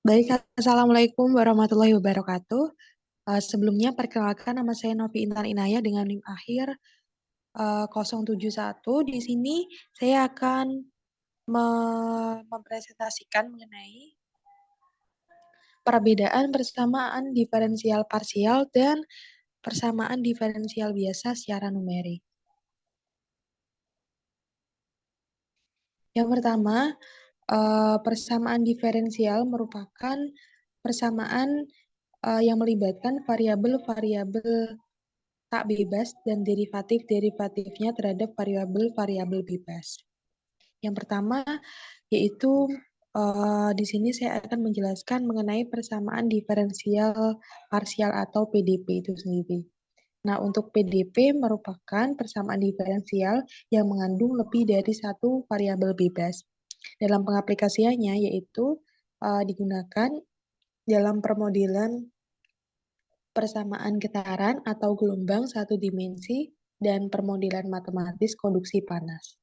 Baik, Assalamualaikum warahmatullahi wabarakatuh. Sebelumnya, perkenalkan nama saya Novi Intan Inayah dengan NIM akhir 071. Di sini saya akan mempresentasikan mengenai perbedaan persamaan diferensial parsial dan persamaan diferensial biasa secara numerik. Yang pertama, persamaan diferensial merupakan persamaan yang melibatkan variabel-variabel tak bebas dan derivatif-derivatifnya terhadap variabel-variabel bebas. Yang pertama yaitu di sini saya akan menjelaskan mengenai persamaan diferensial parsial atau PDP itu sendiri. Nah, untuk PDP merupakan persamaan diferensial yang mengandung lebih dari satu variabel bebas. Dalam pengaplikasiannya yaitu digunakan dalam permodelan persamaan getaran atau gelombang satu dimensi dan permodelan matematis konduksi panas.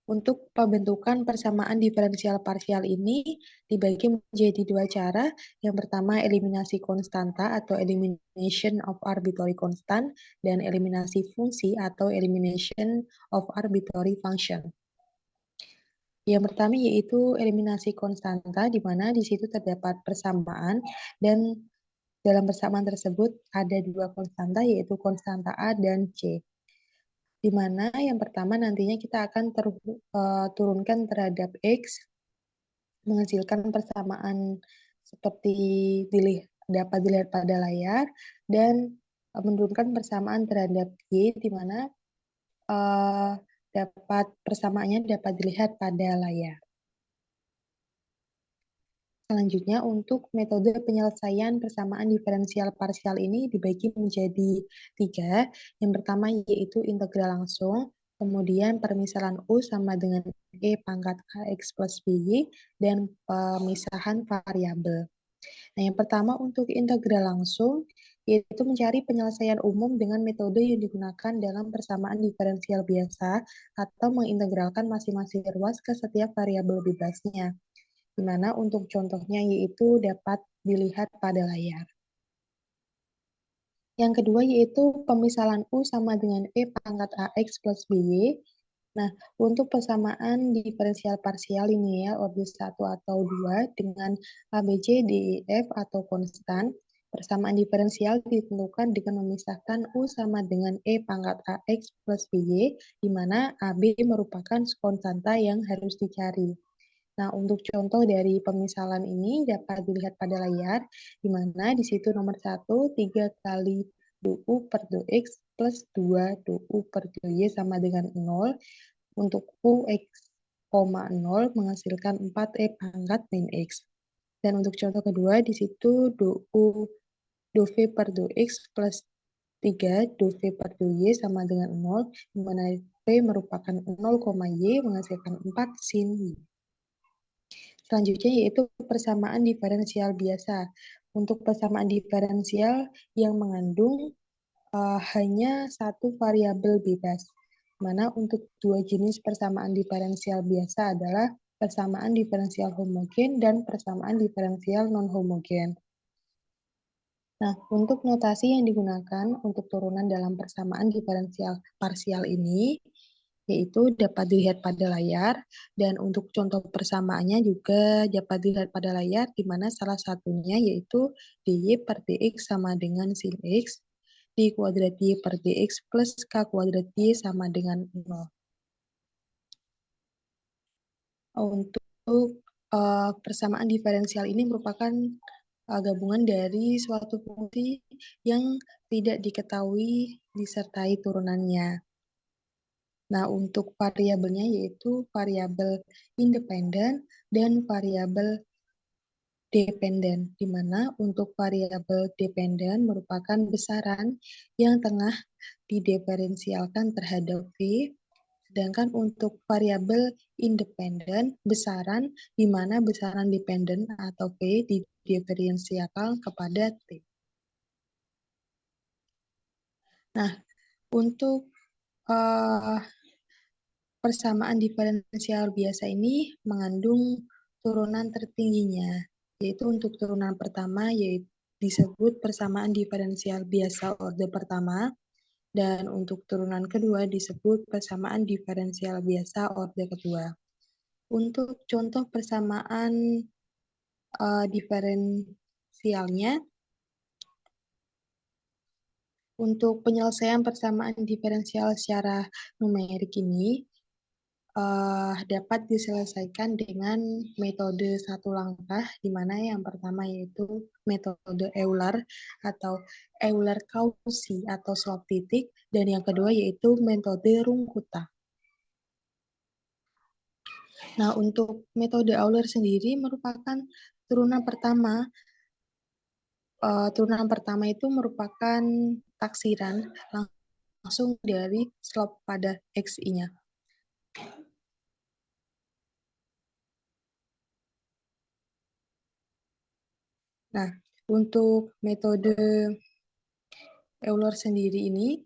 Untuk pembentukan persamaan diferensial parsial ini dibagi menjadi dua cara. Yang pertama eliminasi konstanta atau elimination of arbitrary constant dan eliminasi fungsi atau elimination of arbitrary function. Yang pertama yaitu eliminasi konstanta, di mana di situ terdapat persamaan dan dalam persamaan tersebut ada dua konstanta yaitu konstanta A dan C. Di mana yang pertama nantinya kita akan turunkan terhadap X menghasilkan persamaan seperti dapat dilihat pada layar dan menurunkan persamaan terhadap Y di mana persamaannya dapat dilihat pada layar. Selanjutnya, untuk metode penyelesaian persamaan diferensial parsial ini dibagi menjadi tiga. Yang pertama yaitu integral langsung, kemudian permisalan U sama dengan E pangkat AX plus BY, dan pemisahan variabel. Nah, yang pertama untuk integral langsung, yaitu mencari penyelesaian umum dengan metode yang digunakan dalam persamaan diferensial biasa atau mengintegralkan masing-masing ruas ke setiap variabel bebasnya, di mana untuk contohnya yaitu dapat dilihat pada layar. Yang kedua yaitu pemisalan U sama dengan E pangkat AX plus BY. Nah, untuk persamaan diferensial parsial ini ya, order 1 atau 2 dengan ABC, DEF atau konstan, persamaan diferensial ditentukan dengan memisahkan U sama dengan E pangkat AX plus BY, di mana AB merupakan konstanta yang harus dicari. Nah, untuk contoh dari pemisalan ini dapat dilihat pada layar, di mana di situ nomor 1, 3 kali du per dx plus 2 du per dy sama dengan 0. Untuk ux, 0 menghasilkan 4e pangkat min x. Dan untuk contoh kedua, di situ du v per dx plus 3 du v per dy sama dengan 0, di mana v merupakan 0, y menghasilkan 4 sin y. Selanjutnya yaitu persamaan diferensial biasa. Untuk persamaan diferensial yang mengandung hanya satu variabel bebas. Mana untuk dua jenis persamaan diferensial biasa adalah persamaan diferensial homogen dan persamaan diferensial non-homogen. Nah, untuk notasi yang digunakan untuk turunan dalam persamaan diferensial parsial ini, yaitu dapat dilihat pada layar, dan untuk contoh persamaannya juga dapat dilihat pada layar, di mana salah satunya yaitu dy per dx sama dengan sin x, d kuadrat y per dx plus k kuadrat y sama dengan 0. Untuk persamaan diferensial ini merupakan gabungan dari suatu fungsi yang tidak diketahui disertai turunannya. Nah, untuk variabelnya yaitu variabel independen dan variabel dependen, di mana untuk variabel dependen merupakan besaran yang tengah didiferensialkan terhadap V, sedangkan untuk variabel independen besaran di mana besaran dependen atau V didiferensialkan kepada T. Nah, untuk persamaan diferensial biasa ini mengandung turunan tertingginya, yaitu untuk turunan pertama yaitu disebut persamaan diferensial biasa orde pertama, dan untuk turunan kedua disebut persamaan diferensial biasa orde kedua. Untuk contoh persamaan diferensialnya, untuk penyelesaian persamaan diferensial secara numerik ini dapat diselesaikan dengan metode satu langkah, di mana yang pertama yaitu metode Euler atau Euler-Cauchy atau slop titik, dan yang kedua yaitu metode Runkuta. Nah, untuk metode Euler sendiri merupakan turunan pertama. Turunan pertama itu merupakan taksiran langsung dari slop pada XI-nya. Nah, untuk metode Euler sendiri ini,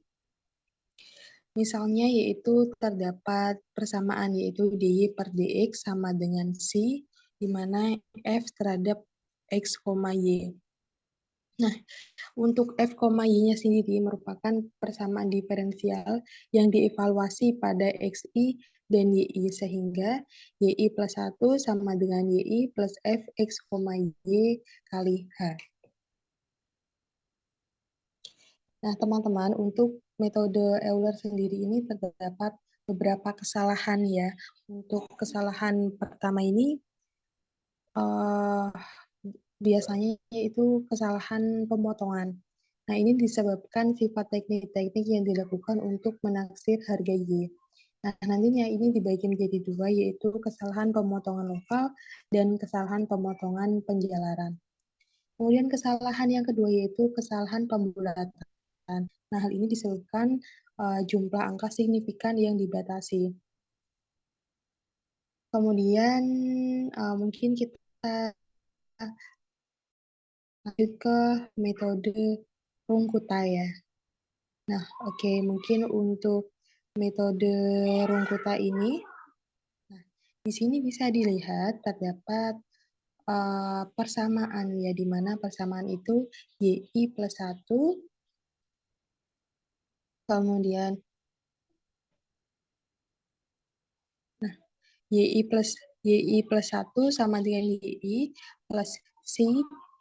misalnya yaitu terdapat persamaan yaitu dy per dx sama dengan c, di mana f terhadap x, y. Nah, untuk f, y-nya sendiri merupakan persamaan diferensial yang dievaluasi pada xi dan yi, sehingga yi plus 1 sama dengan yi plus f x, y kali h. Nah, teman-teman, untuk metode Euler sendiri ini terdapat beberapa kesalahan ya. Untuk kesalahan pertama ini uh, biasanya yaitu kesalahan pemotongan. Nah, ini disebabkan sifat teknik-teknik yang dilakukan untuk menaksir harga Y. Nah, nantinya ini dibagi menjadi dua, yaitu kesalahan pemotongan lokal dan kesalahan pemotongan penjalaran. Kemudian kesalahan yang kedua yaitu kesalahan pembulatan. Nah, hal ini disebabkan jumlah angka signifikan yang dibatasi. Kemudian mungkin kita lanjut ke metode Runkuta ya. Nah, oke, mungkin untuk metode Runkuta ini, nah, di sini bisa dilihat terdapat persamaan ya, di mana persamaan itu yi plus 1, kemudian yi plus 1 sama dengan yi plus c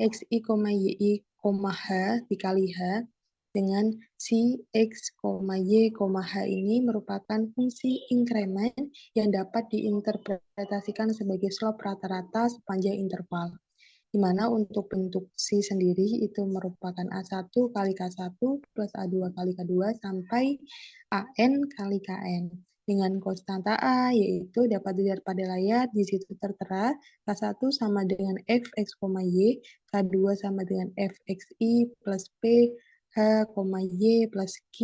xi, yi, h dikali h dengan c x, y, h ini merupakan fungsi inkremen yang dapat diinterpretasikan sebagai slop rata-rata sepanjang interval, di mana untuk bentuk C sendiri itu merupakan A1 kali K1 plus A2 kali K2 sampai AN kali KN. Dengan konstanta A, yaitu dapat dilihat pada layar, di situ tertera K1 sama dengan F, X, Y, K2 sama dengan F, X, I plus P, H, Y plus Q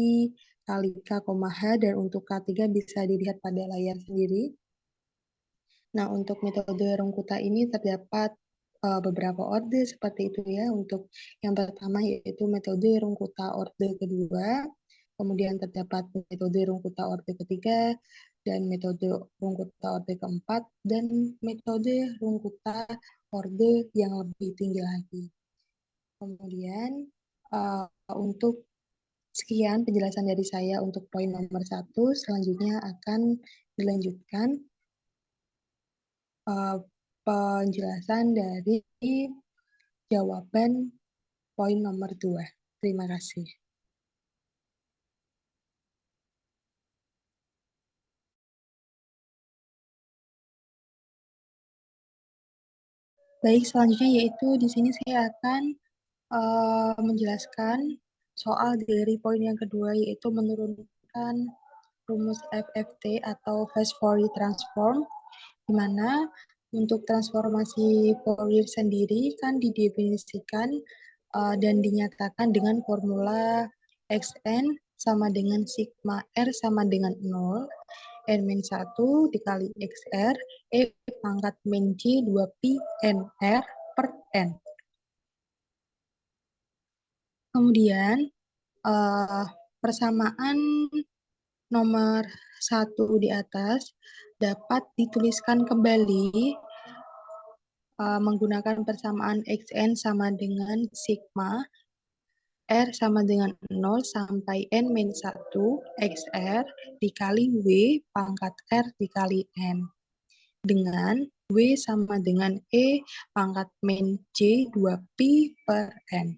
kali K, H, dan untuk K3 bisa dilihat pada layar sendiri. Nah, untuk metode Runkuta ini terdapat beberapa orde seperti itu ya. Untuk yang pertama yaitu metode Runkuta orde kedua, kemudian terdapat metode Runkuta orde ketiga, dan metode Runkuta orde keempat, dan metode Runkuta orde yang lebih tinggi lagi. Kemudian untuk sekian penjelasan dari saya untuk poin nomor 1, selanjutnya akan dilanjutkan penjelasan dari jawaban poin nomor 2. Terima kasih. Baik, selanjutnya yaitu di sini saya akan menjelaskan soal dari poin yang kedua, yaitu menurunkan rumus FFT atau Fast Fourier Transform, di mana untuk transformasi Fourier sendiri kan didefinisikan dan dinyatakan dengan formula Xn sama dengan sigma R sama dengan 0, N-1 dikali XR, E pangkat min J 2Pi NR per N. Kemudian persamaan nomor 1 di atas dapat dituliskan kembali menggunakan persamaan Xn sama dengan sigma R sama dengan 0 sampai N-1 XR dikali W pangkat R dikali N. Dengan W sama dengan E pangkat min J 2pi per N.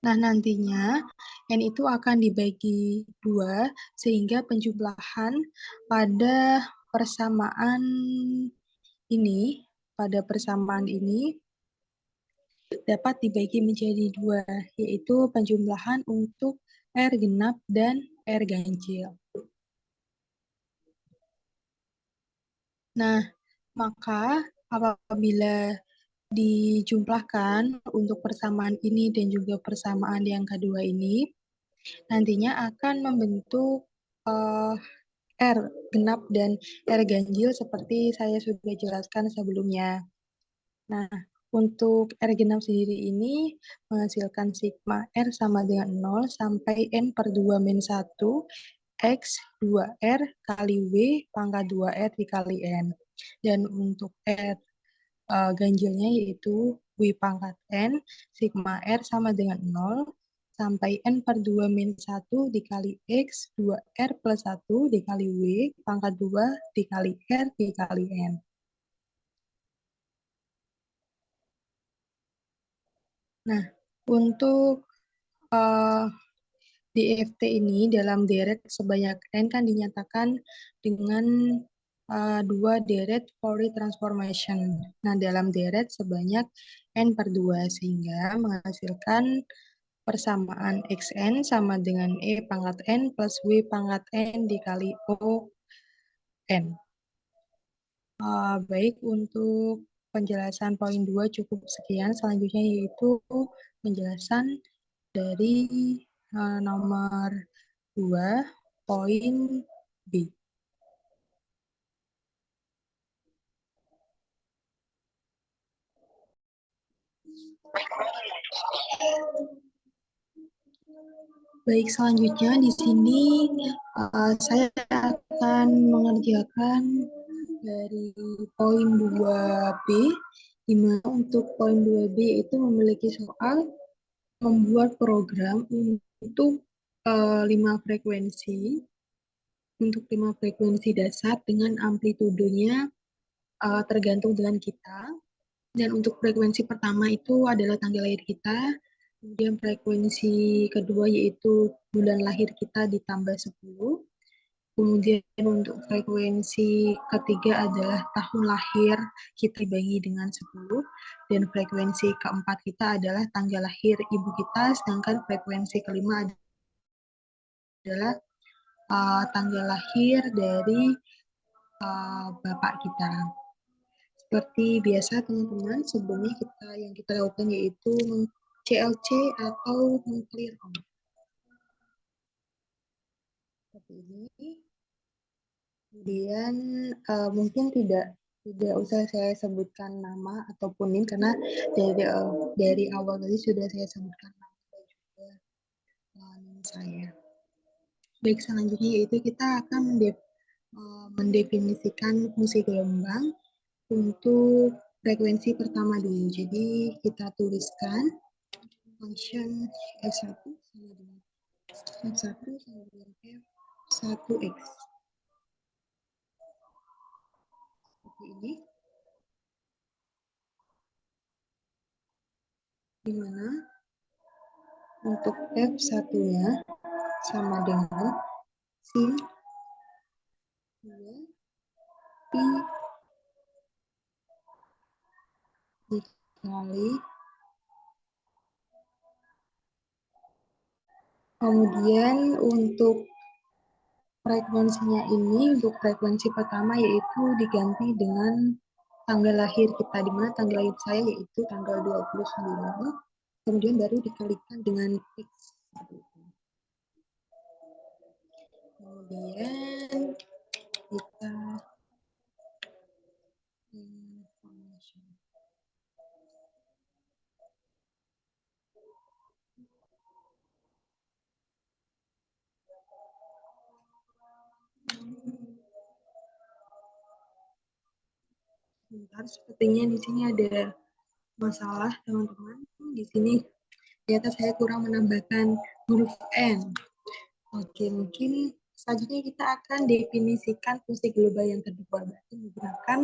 Nah, nantinya N itu akan dibagi 2 sehingga penjumlahan pada persamaan ini, dapat dibagi menjadi 2, yaitu penjumlahan untuk R genap dan R ganjil. Nah, maka apabila dijumlahkan untuk persamaan ini dan juga persamaan yang kedua ini, nantinya akan membentuk R genap dan R ganjil seperti saya sudah jelaskan sebelumnya. Nah, untuk R genap sendiri ini menghasilkan sigma R sama dengan 0 sampai N per 2 min 1 X 2R kali W pangkat 2R dikali N. Dan untuk R ganjilnya yaitu W pangkat N, sigma R sama dengan 0, sampai N per 2 min 1 dikali X, 2R plus 1 dikali W pangkat 2 dikali R dikali N. Nah, untuk uh, DFT ini dalam deret sebanyak N kan dinyatakan dengan dua deret Fourier transformation. Nah, dalam deret sebanyak N per 2 sehingga menghasilkan persamaan Xn sama dengan E pangkat N plus W pangkat N dikali O N. Baik, untuk penjelasan poin 2 cukup sekian. Selanjutnya yaitu penjelasan dari nomor 2 poin B. Baik, selanjutnya di sini saya akan mengerjakan dari poin 2B, di mana untuk poin 2B itu memiliki soal membuat program untuk 5 frekuensi, untuk 5 frekuensi dasar dengan amplitudenya tergantung dengan kita. Dan untuk frekuensi pertama itu adalah tanggal lahir kita, kemudian frekuensi kedua yaitu bulan lahir kita ditambah 10, kemudian untuk frekuensi ketiga adalah tahun lahir kita dibagi dengan 10, dan frekuensi keempat kita adalah tanggal lahir ibu kita, sedangkan frekuensi kelima adalah tanggal lahir dari bapak kita. Seperti biasa teman-teman, sebelumnya yang kita lakukan yaitu CLC atau clear out. Seperti ini. Kemudian mungkin tidak usah saya sebutkan nama ataupun NIM karena dari awal tadi sudah saya sebutkan nama dan juga NIM saya. Baik, selanjutnya yaitu kita akan mendefinisikan fungsi gelombang untuk frekuensi pertama dulu. Jadi kita tuliskan function F1 sama dengan F1 sama dengan F1X. Seperti ini. Di mana untuk F1-nya sama dengan sin 2 pi dikali kemudian untuk frekuensinya ini untuk frekuensi pertama yaitu diganti dengan tanggal lahir kita, di mana tanggal lahir saya yaitu tanggal 29, kemudian baru dikalikan dengan X. Kemudian kita Bentar, sepertinya di sini ada masalah, teman-teman. Di sini ternyata saya kurang menambahkan huruf N. Oke, mungkin selanjutnya kita akan definisikan fungsi global yang kedua, berarti menggunakan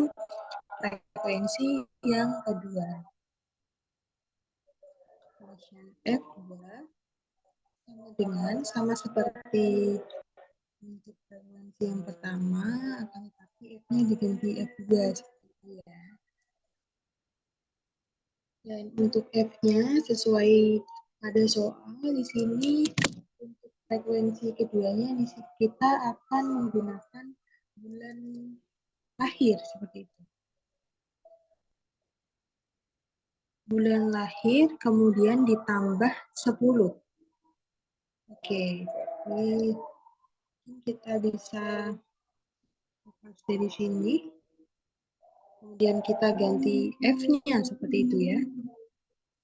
frekuensi yang kedua. Function F2 sama dengan, sama seperti untuk frekuensi yang pertama, akan tetapi F-nya diganti F2 seperti ya. Dan untuk F-nya sesuai pada soal di sini, untuk frekuensi keduanya kita akan menggunakan bulan lahir seperti itu. Bulan lahir kemudian ditambah 10. Oke, jadi kita bisa lepas dari sini. Kemudian kita ganti F-nya seperti itu ya.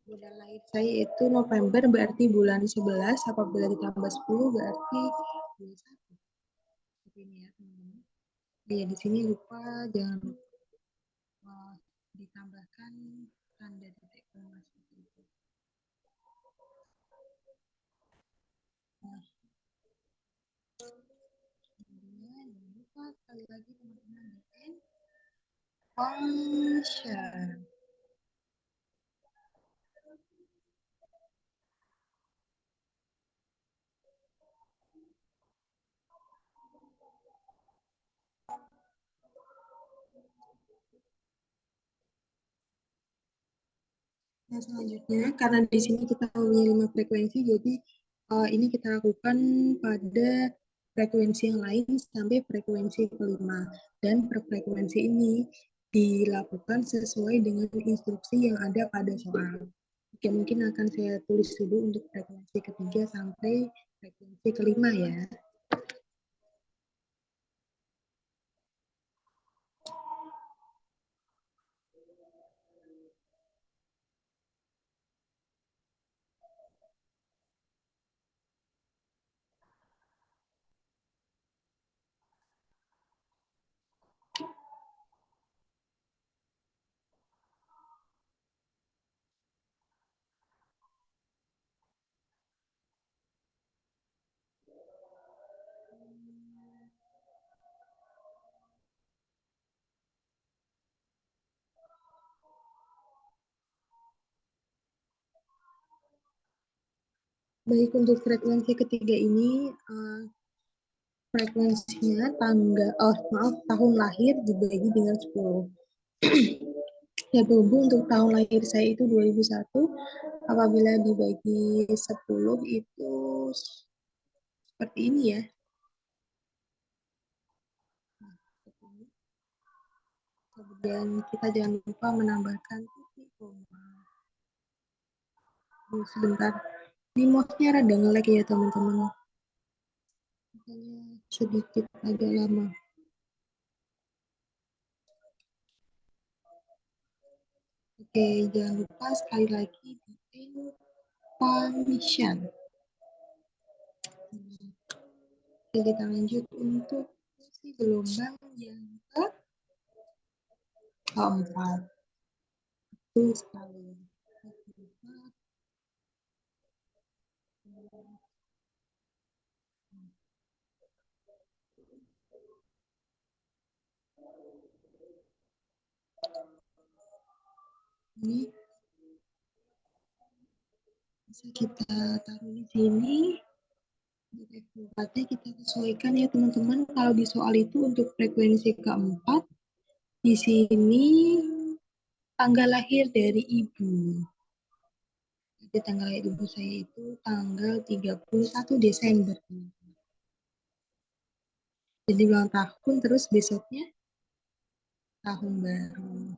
Bulan lahir saya itu November, berarti bulan 11. Apabila ditambah 10 berarti bulan 1. Seperti ini ya teman-teman. Ya, di sini lupa jangan ditambahkan tanda titik koma seperti itu. Nah, kemudian jangan lupa sekali lagi teman-teman bikin function. Nah, selanjutnya, karena di sini kita punya 5 frekuensi, jadi ini kita lakukan pada frekuensi yang lain sampai frekuensi kelima. Dan per frekuensi ini dilakukan sesuai dengan instruksi yang ada pada soal. Oke, mungkin akan saya tulis dulu untuk frekuensi ketiga sampai frekuensi kelima ya. Baik, untuk frekuensi ketiga ini, frekuensinya tahun lahir dibagi dengan 10. Ya, berhubung untuk tahun lahir saya itu 2001, apabila dibagi 10 itu seperti ini ya. Kemudian kita jangan lupa menambahkan titik koma. Sebentar, ini mouse-nya rada nge-lag ya teman-teman. Makanya sedikit agak lama. Oke, jangan lupa sekali lagi bikin function. Oke, kita lanjut untuk fungsi gelombang yang keempat. Betul sekali. Ini bisa kita taruh di sini. Di F4-nya kita sesuaikan ya teman-teman. Kalau di soal itu untuk frekuensi keempat, di sini tanggal lahir dari ibu. Jadi tanggal lahir ibu saya itu tanggal 31 Desember. Jadi ulang tahun, terus besoknya tahun baru.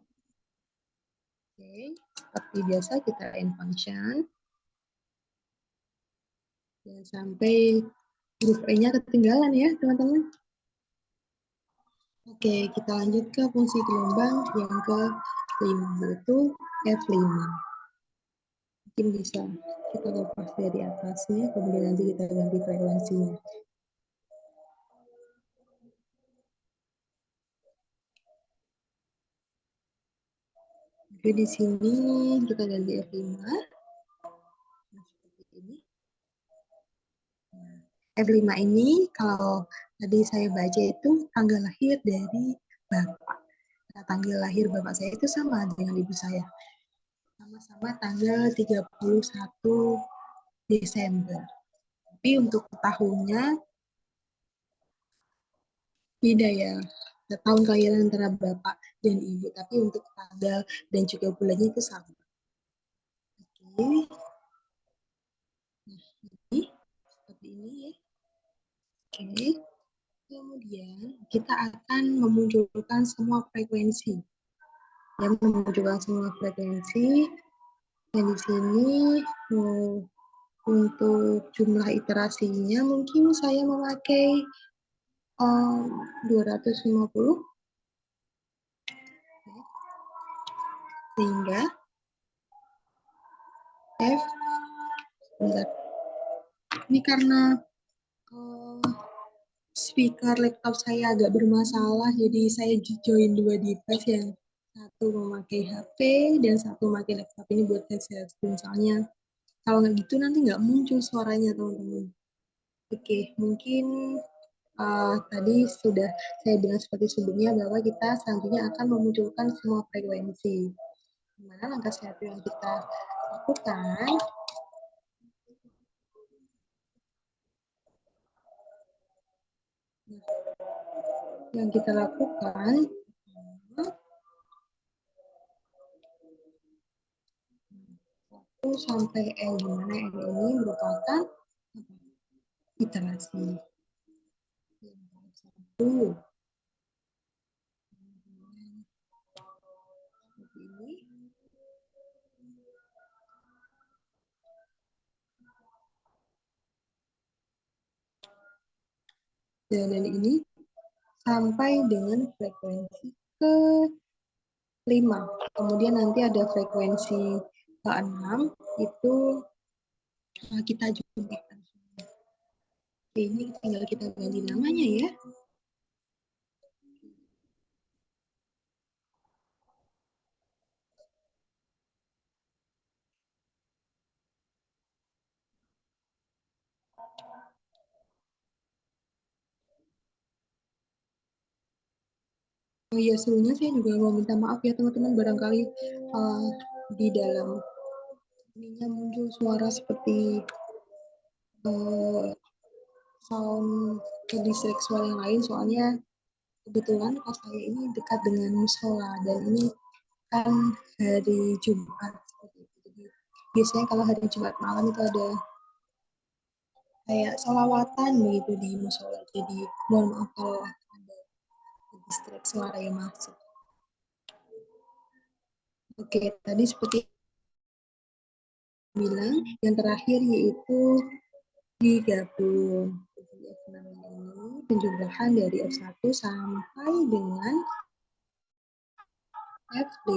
Oke, seperti biasa kita in function. Jangan sampai huruf E-nya ketinggalan ya teman-teman. Oke, kita lanjut ke fungsi gelombang yang ke-5, yaitu F5. Mungkin bisa kita lepas dari atasnya, kemudian nanti kita ganti frekuensinya. Oke, di sini kita ganti F5. Nah, seperti ini. F5 ini kalau tadi saya baca itu tanggal lahir dari Bapak. Nah, tanggal lahir Bapak saya itu sama dengan ibu saya. Sama-sama tanggal 31 Desember. Tapi untuk tahunnya beda ya. Tahun kelahiran antara Bapak dan Ibu. Tapi untuk tanggal dan juga bulannya itu sama. Oke. Nah, ini seperti ini ya. Oke. Kemudian kita akan memunculkan semua frekuensi. Yang memunculkan semua frekuensi. Dan di sini untuk jumlah iterasinya mungkin saya memakai 250 sehingga F bentar. Ini karena uh, speaker laptop saya agak bermasalah, jadi saya join dua device yang satu memakai HP dan satu memakai laptop ini buat headset. Misalnya kalau nggak gitu nanti nggak muncul suaranya teman-teman. Oke, mungkin tadi sudah saya bilang seperti sebelumnya bahwa kita selanjutnya akan memunculkan semua frekuensi. Gimana langkah satu yang kita lakukan? Yang kita lakukan 1 sampai L, di mana L ini merupakan iterasi. Satu, ini. Dan ini sampai dengan frekuensi ke 5. Kemudian nanti ada frekuensi ke-6, itu kita jumpakan. Ini tinggal kita ganti namanya ya. Oh iya, sebelumnya saya juga mau minta maaf ya teman-teman, barangkali uh, di dalam ininya muncul suara seperti uh, sound ke suara yang lain, soalnya kebetulan kos saya ini dekat dengan musola dan ini kan hari Jumat. Jadi biasanya kalau hari Jumat malam itu ada kayak salawatan begitu di musola. Jadi mohon maaf kalau ada suara yang masuk. Oke, tadi seperti bilang yang terakhir yaitu digabung. Jadi F6 ini penjumlahan dari F1 sampai dengan F5.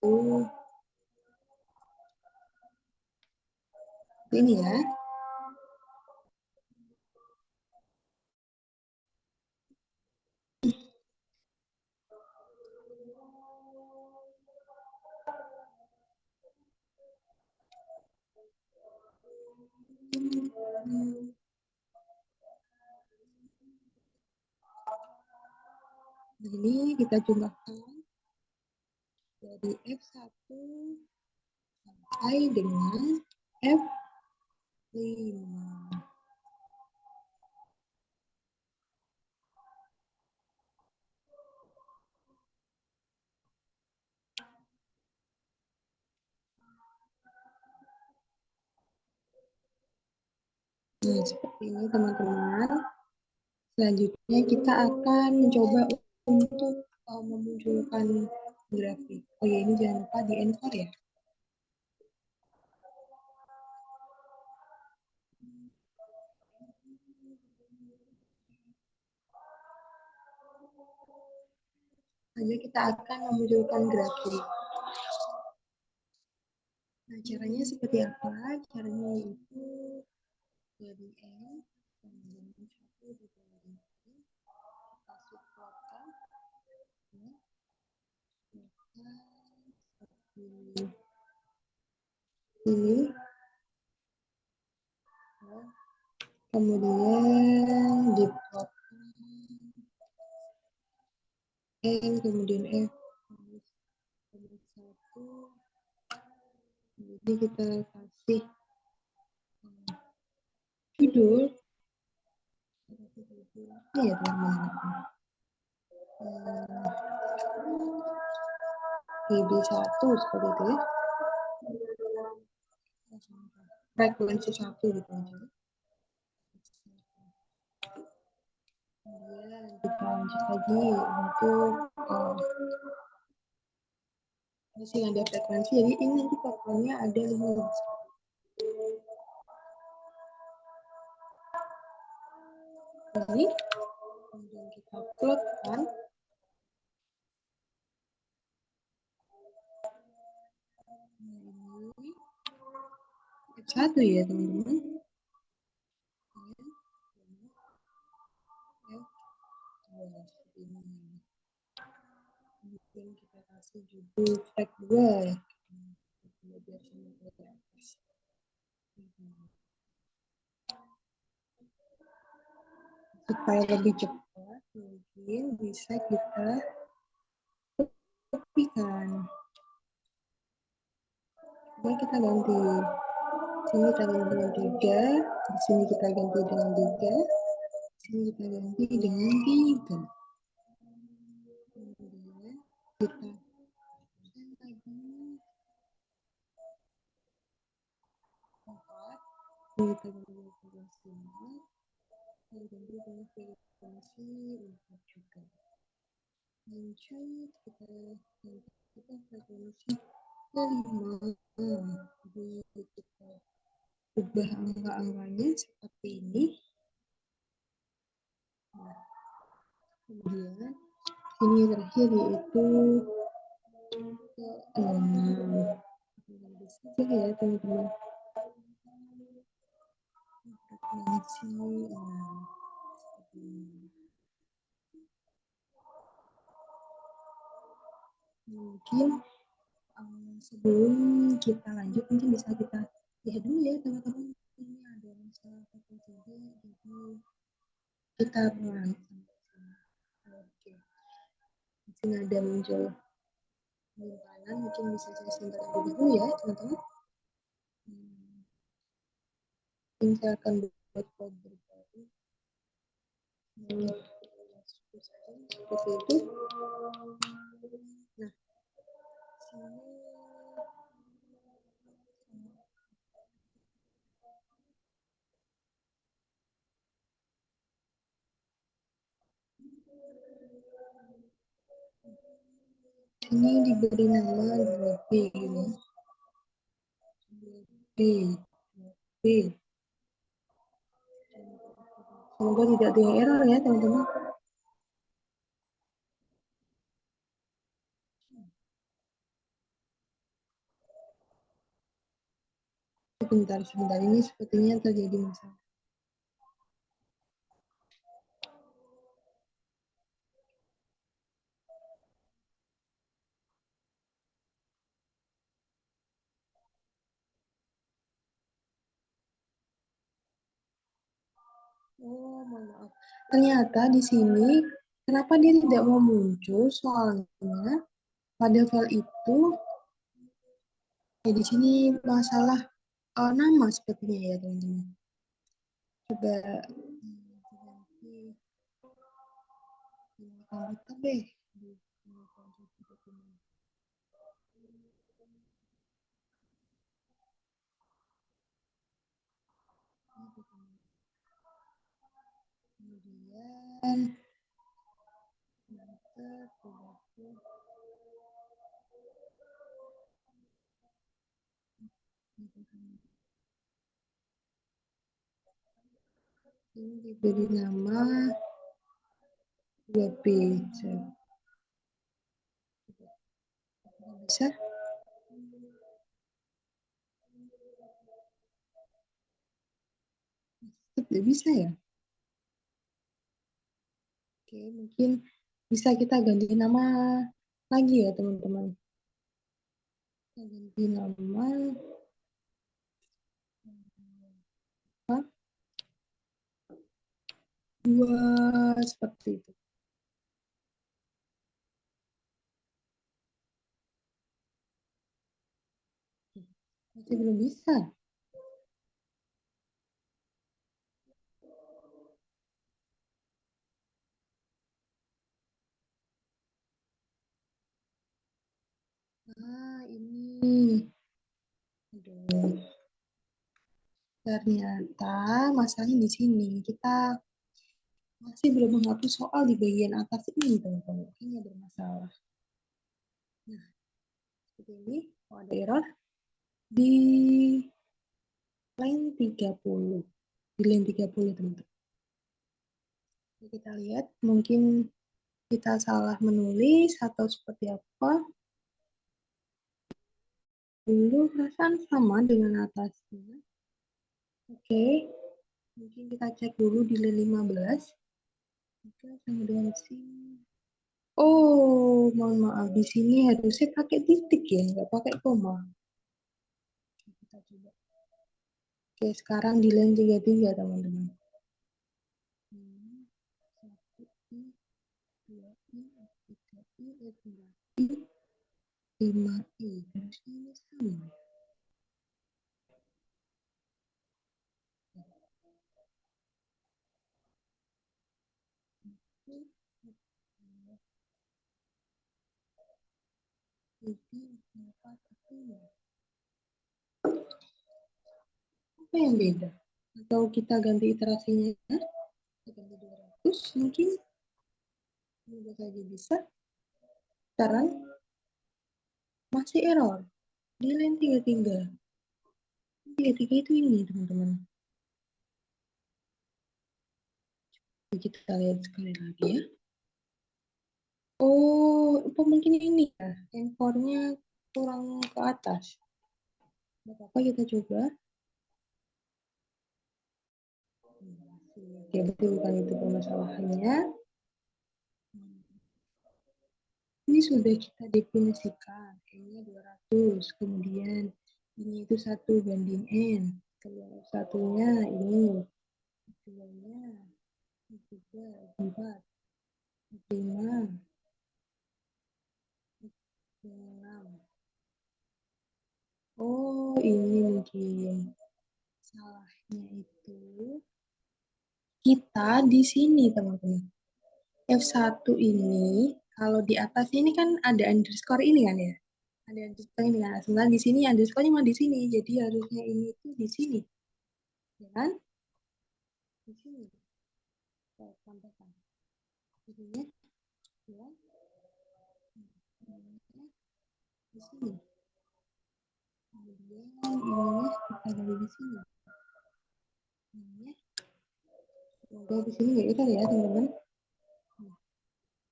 Oh, ini ya. Ini kita jumlahkan dari F1 sampai dengan F5. Nah, seperti ini teman-teman. Selanjutnya kita akan mencoba untuk memunculkan grafik. Oh ya, ini jangan lupa di encore ya. Hanya kita akan memunculkan grafik. Nah, caranya seperti apa? Caranya itu dari N, kemudian 1 di bawah ini, kita subplotkan. ini, kemudian dipotong N, kemudian F, satu, jadi kita kasih judul, iya teman-teman, BB1 seperti itu ya, frekuensi satu gitu aja. Kemudian kita lanjut lagi untuk masih ada frekuensi, jadi ini nanti totalnya ada 15. Ini kemudian kita plotkan ini F1 ya teman-teman, F2 ini. Kemudian kita kasih judul tag 2 ya, biar sama kayak supaya lebih cepat mungkin bisa kita kopikan. Coba kita ganti. Sini kita ganti dengan 3, di sini kita ganti dengan 3, sini kita ganti dengan 3. Kemudian kita lagi 4, kita ganti dengan frekuensi 5, dan ganti dengan frekuensi 4 juga. Lanjut kita ganti frekuensi 5. Jadi kita ubah angka-angkanya seperti ini. Nah, kemudian ini terakhir yaitu 6. Bisa ya teman-teman. Frekuensi 6. Mungkin sebelum kita lanjut mungkin bisa kita lihat dulu ya teman-teman, ini ada masalah frekuensi jadi kita mulai sampai sini. Oke, di sini ada muncul penyimpanan, mungkin bisa saya simpan dulu ya teman-teman. Ini saya akan buat folder baru. Seperti itu. Nah, ini diberi nama 2B ini. 2B. 2B. Semoga tidak ada error ya teman-teman. Sebentar, ini sepertinya terjadi masalah. Oh, maaf. Ternyata di sini kenapa dia tidak mau muncul? Soalnya pada file itu di sini masalah nama sepertinya ya teman-teman. Coba komputer deh. Kemudian ini diberi nama web page. Bisa? Tidak bisa ya? Oke, mungkin bisa kita ganti nama lagi ya teman-teman. ganti nama apa? Dua seperti itu. Masih belum bisa. Ah, ini. Aduh. Ternyata masalahnya di sini. Kita masih belum menghapus soal di bagian atas ini, teman-teman. Ini bermasalah. Nah, seperti ini. Kalau ada error, di line 30. Di line 30, teman-teman. Kita lihat, mungkin kita salah menulis atau seperti apa. Dulu perasaan sama dengan atasnya. Oke, mungkin kita cek dulu di line 15. Oke, sama dengan sini. Oh, mohon maaf. Di sini harusnya pakai titik ya, nggak pakai koma. Kita coba. Oke, sekarang di line 33, teman-teman. Satu I, dua I, tiga I, dua I, lima I. Harusnya ini sama. Tiga, empat, lima. Apa yang beda? Atau kita ganti iterasinya? Kita ganti 200 mungkin. Semoga saja bisa. Sekarang masih error. Di line 33. 33 itu ini, teman-teman. Kita lihat sekali lagi ya. Oh, apa mungkin ini ya? Handphonenya kurang ke atas. Tidak apa-apa, kita coba. Oke, betul kan itu permasalahannya. Ini sudah kita definisikan. N-nya 200. Kemudian ini itu 1 banding N. Kemudian satunya ini. Keduanya 3, 4, 5, 6. Oh, ini mungkin salahnya itu kita di sini, teman-teman. F1 ini, kalau di atas ini kan ada underscore ini kan ya? Ada underscore ini kan. Sebenarnya di sini underscore-nya mah di sini. Jadi harusnya ini tuh di sini. Ya kan? Di sini. Saya tambahkan. Jadinya, ya. Di sini. Kemudian ininya kita dari di sini. Ininya. Semoga di sini nggak error ya, teman-teman.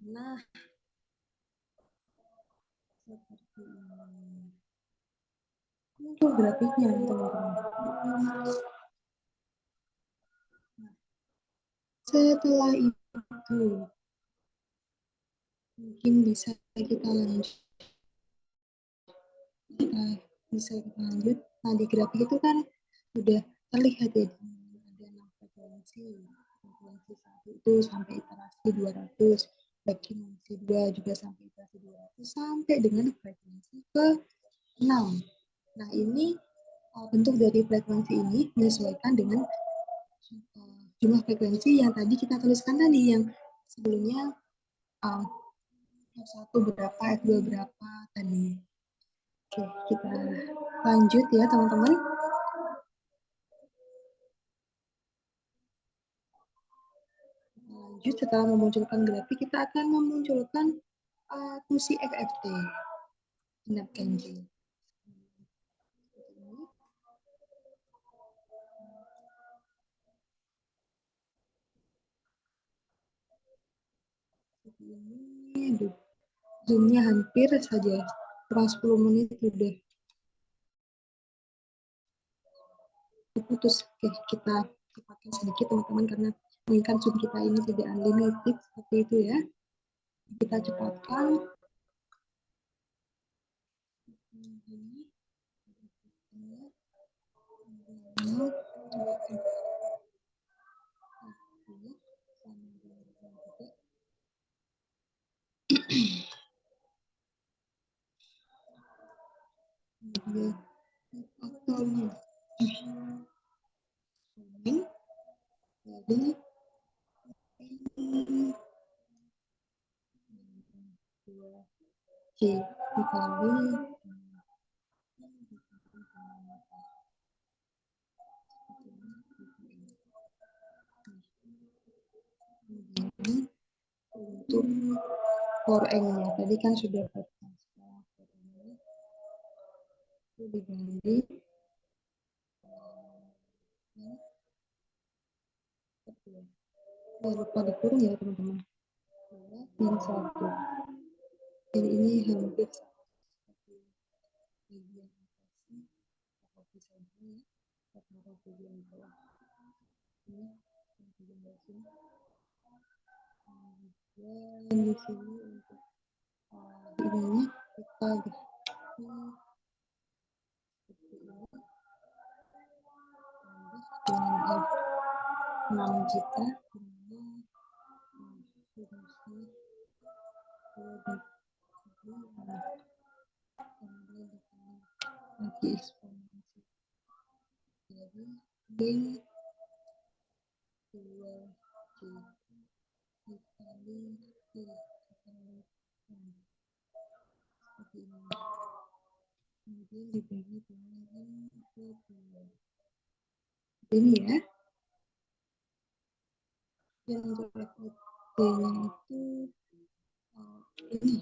Nah, seperti ini. Muncul grafiknya, teman-teman. Setelah itu, mungkin bisa kita lanjut. Bisa kita lanjut. Nah, di grafik itu kan sudah terlihat ya, ada 6 frekuensi. Frekuensi 1 itu sampai iterasi 200. Frekuensi 2 juga sampai iterasi 200. Sampai dengan frekuensi ke 6. Nah, ini bentuk dari frekuensi ini menyesuaikan dengan jumlah frekuensi yang tadi kita tuliskan tadi, yang sebelumnya F1 berapa, F2 berapa tadi. Oke, kita lanjut ya teman-teman. Lanjut, setelah memunculkan grafik, kita akan memunculkan fungsi FFT. Inap Kenji. Ini, aduh, zoomnya hampir saja, kurang 10 menit udah putus. Oke, kita cepatkan sedikit teman-teman, karena mengingat zoom kita ini tidak unlimited, seperti itu ya. Kita cepatkan. ini jadi ini 2C dikali ini untuk for n-nya tadi kan sudah itu diganti lupa dikurung ya teman-teman dan 1 jadi ini hampir bagian atau bisa ini atau bagian bawah ini bagian bawah sini dan di sini untuk ininya kita seperti ini dengan 6 juta lagi eksponensi jadi min 2J dikali seperti ini kemudian dibagi dengan ini ya yang untuk FOT-nya itu ini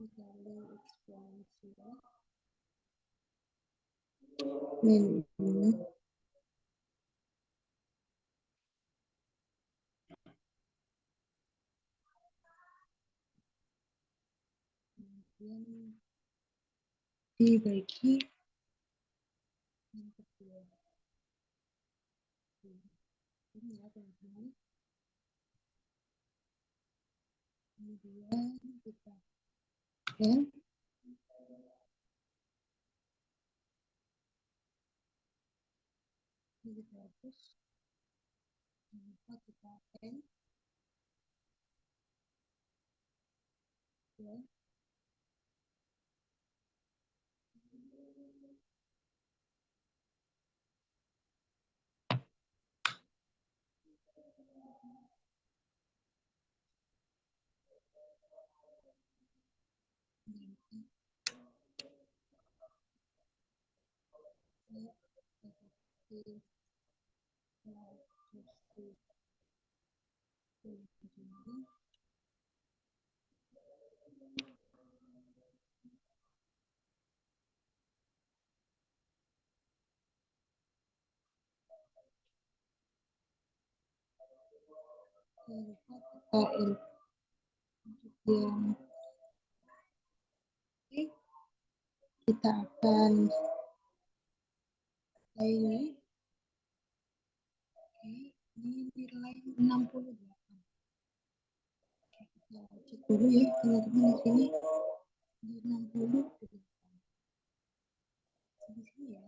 dikali eksponensial min ini kemudian dibagi yang kedua ini ya teman-teman kemudian kita n ini 100 kita n ya KN yang kita akan ini di nilai 68 kita cek dulu ya teman-teman di sini di 60 di sini ya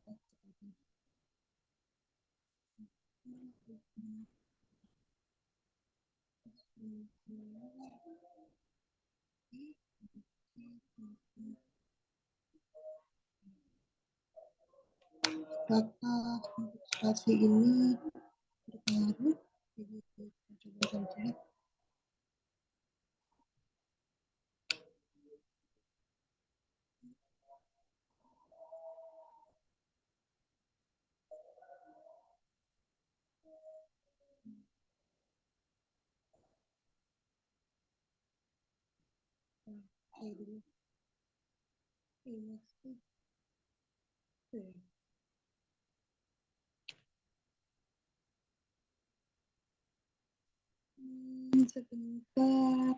kata spasi ini berpengaruh jadi kita coba cek dulu ini sebentar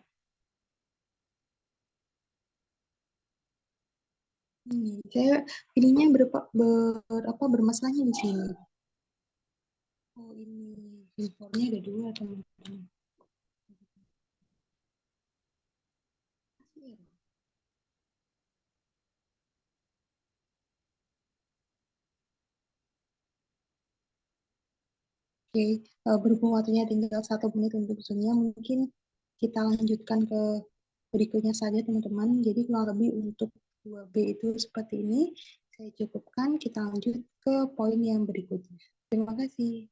ini saya ininya berapa bermasalahnya di sini oh ini Impornya ada dua, teman-teman. Oke, berhubung waktunya tinggal 1 menit untuk zoomnya, mungkin kita lanjutkan ke berikutnya saja, teman-teman. Jadi kurang lebih untuk 2B itu seperti ini. Saya cukupkan, kita lanjut ke poin yang berikutnya. Terima kasih.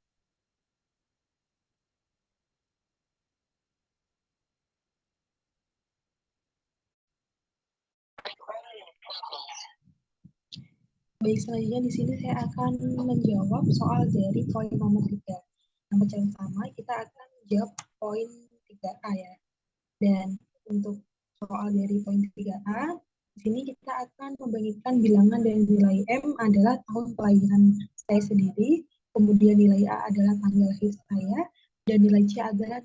Baik, selanjutnya di sini saya akan menjawab soal dari poin nomor 3. Yang pertama, kita akan menjawab poin 3A ya. Dan untuk soal dari poin 3A, di sini kita akan membagikan bilangan dan nilai M adalah tahun kelahiran saya sendiri, kemudian nilai A adalah tanggal lahir saya, dan nilai C adalah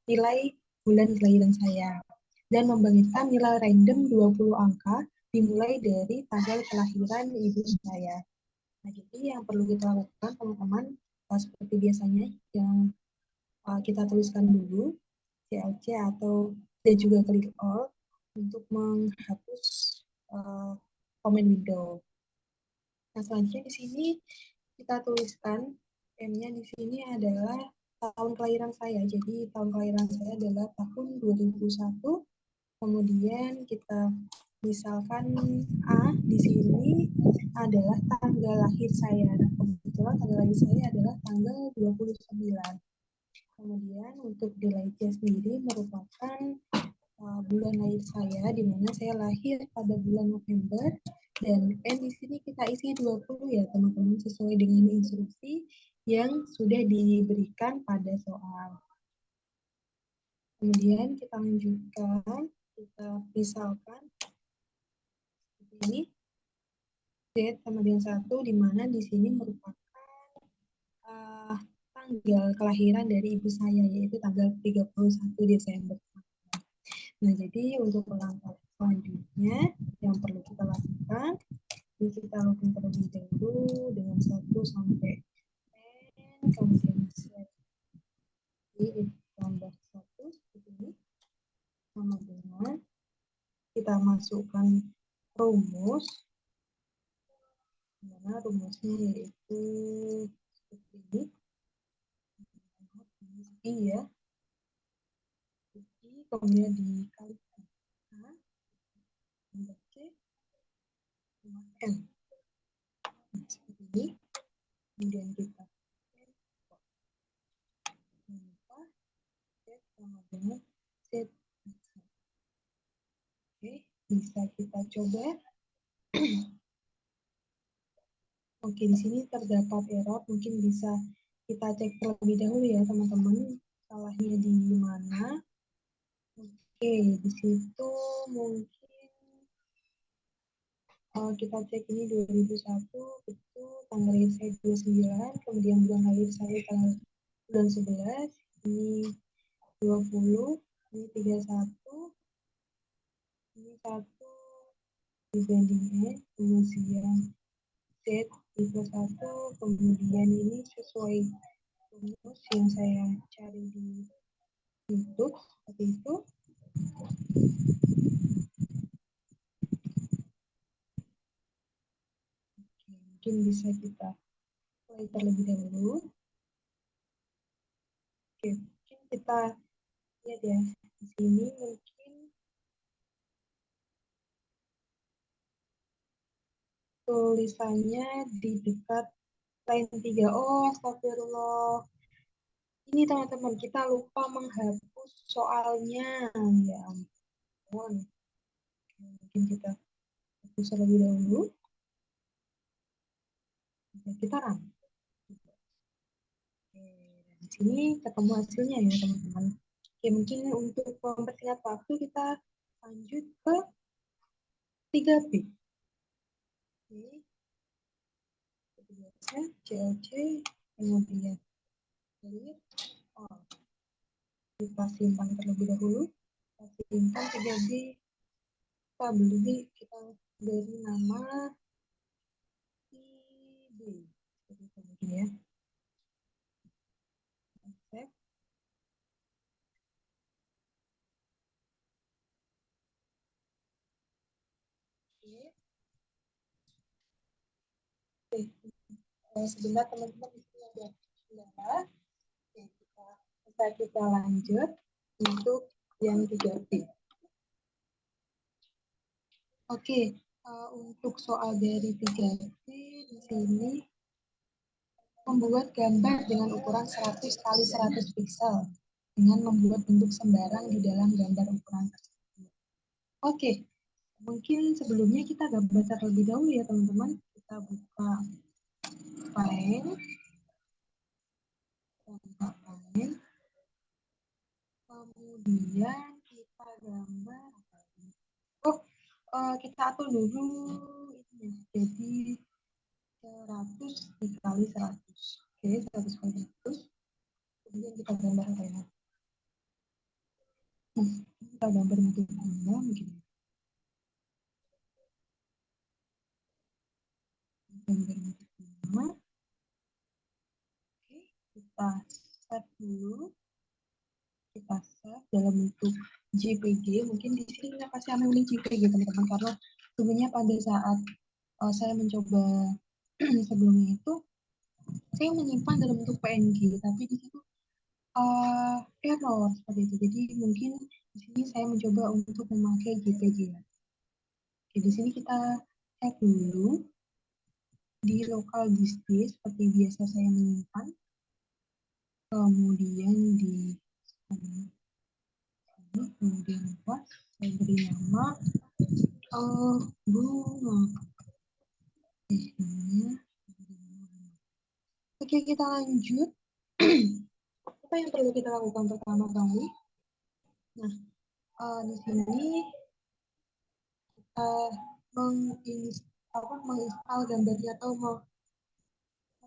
nilai bulan kelahiran saya. Dan membagikan nilai random 20 angka dimulai dari tanggal kelahiran ibu saya. Nah, jadi yang perlu kita lakukan, teman-teman, seperti biasanya, yang kita tuliskan dulu CLC atau dan juga klik all untuk menghapus uh, comment window. Nah, selanjutnya di sini kita tuliskan M-nya di sini adalah tahun kelahiran saya. Jadi tahun kelahiran saya adalah tahun 2001. Kemudian kita misalkan A di sini adalah tanggal lahir saya. Nah, kebetulan tanggal lahir saya adalah tanggal 29. Kemudian untuk nilai C sendiri merupakan bulan lahir saya, di mana saya lahir pada bulan November, dan N di sini kita isi 20 ya teman-teman, sesuai dengan instruksi yang sudah diberikan pada soal. Kemudian kita lanjutkan, kita misalkan ini Z sama dengan 1, di mana di sini merupakan uh, tanggal kelahiran dari ibu saya, yaitu tanggal 31 Desember. Nah, jadi untuk langkah selanjutnya yang perlu kita lakukan, ini kita login terlebih dahulu dengan 1 sampai N, kemudian set tambah 1 seperti ini, sama dengan kita masukkan rumus, dimana rumusnya yaitu seperti ini, I ya, I kemudian dikalikan A tambah C sama N. Nah, seperti ini, kemudian kita mengubah Z sama dengan Z. Oke, bisa kita coba. Oke, di sini terdapat error, mungkin bisa kita cek terlebih dahulu ya teman-teman, salahnya di mana. Oke, di situ mungkin kita cek ini 2001, itu tanggal lahir saya 29, kemudian bulan lahir saya tanggal bulan 11, ini 20, ini 31, ini 1, dibandingkan, kemudian Z tipe 1, kemudian ini sesuai rumus yang saya cari di YouTube, seperti itu. Oke, mungkin bisa kita mulai terlebih dahulu. Oke, mungkin kita lihat ya, di sini mungkin tulisannya di dekat line 3. Oh, astagfirullah. Ini teman-teman, kita lupa menghapus soalnya. Ya ampun. Mungkin kita hapus terlebih dahulu. Kita run. Di sini ketemu hasilnya ya teman-teman. Oke, mungkin untuk mempersingkat waktu kita lanjut ke 3B. Oke, biasa CLC, kemudian clear. Oh, kita simpan terlebih dahulu. Kita simpan 3B. Kita beli, kita beri nama IB. Seperti itu mungkin ya. Sebentar teman-teman di sini ada kendala. Kita lanjut untuk yang 3B. Oke, untuk soal dari 3B di sini membuat gambar dengan ukuran 100 kali 100 piksel dengan membuat bentuk sembarang di dalam gambar ukuran tersebut. Oke, mungkin sebelumnya kita gambar terlebih dahulu ya teman-teman. Kita buka file, kemudian kita gambar. Oh, kita atur dulu ini. Jadi 100 dikali 100. Oke, 100 kali 100. Kemudian kita gambar apa ya? Kita gambar bentuk bunga mungkin. Gambar bentuk bunga. Oke, kita save dulu. Kita save dalam bentuk JPG. Mungkin di sini kita kasih ambil JPG teman-teman karena sebenarnya pada saat saya mencoba sebelumnya itu saya menyimpan dalam bentuk PNG, tapi di situ error seperti itu. Jadi mungkin di sini saya mencoba untuk memakai JPG. Oke, di sini kita cek dulu di local disk seperti biasa saya menyimpan. Kemudian di kemudian apa? Saya beri nama bunga. Oke, kita lanjut. Apa yang perlu kita lakukan pertama kali? Nah, di sini kita menginstal gambarnya atau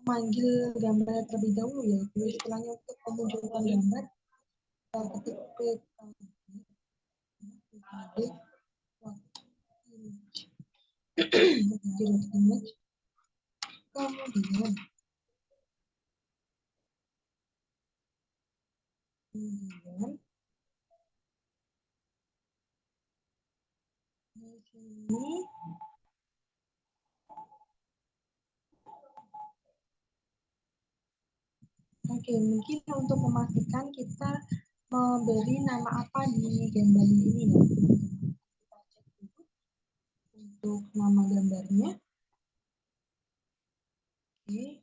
memanggil gambar terlebih dahulu ya. Jadi istilahnya untuk memunculkan gambar, kita ketik image, kemudian di sini oke, mungkin untuk memastikan kita memberi nama apa di gambar ini ya. Kita cek dulu untuk nama gambarnya. Oke.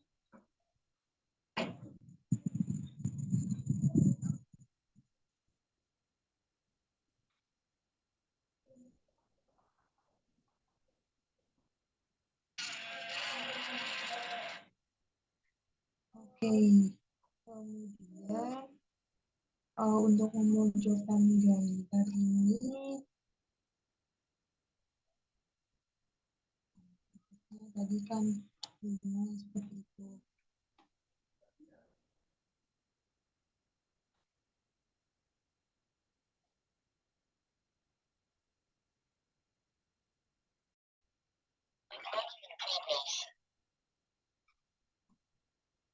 Oke. Kemudian untuk memunculkan gambar ini tadi kan seperti itu.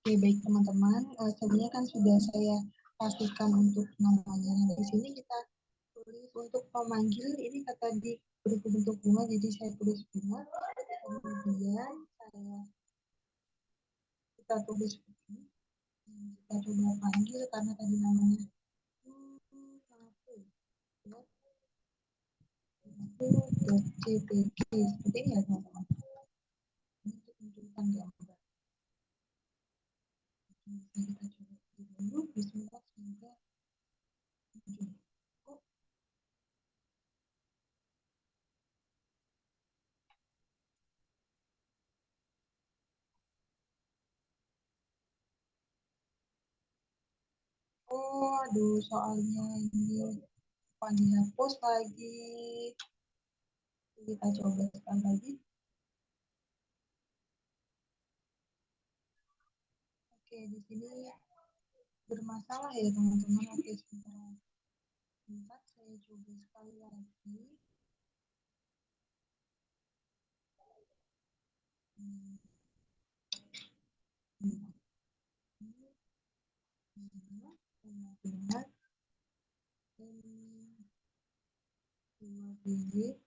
Oke, baik teman-teman, sebenarnya kan sudah saya pastikan untuk namanya. Nah, di sini kita tulis untuk memanggil ini kata di bentuk bunga, jadi saya tulis bunga. Kemudian kita tulis begini. Kita coba panggil karena tadi namanya JPG seperti ini ya teman-teman. Untuk menunjukkan gambar. Kita coba dulu. Bismillah, semoga muncul. Oh, aduh, soalnya ini apa dihapus lagi. Kita coba sekali lagi. Oke, di sini bermasalah ya teman-teman. Oke, sebentar saya coba sekali lagi. Kemudian dua biji.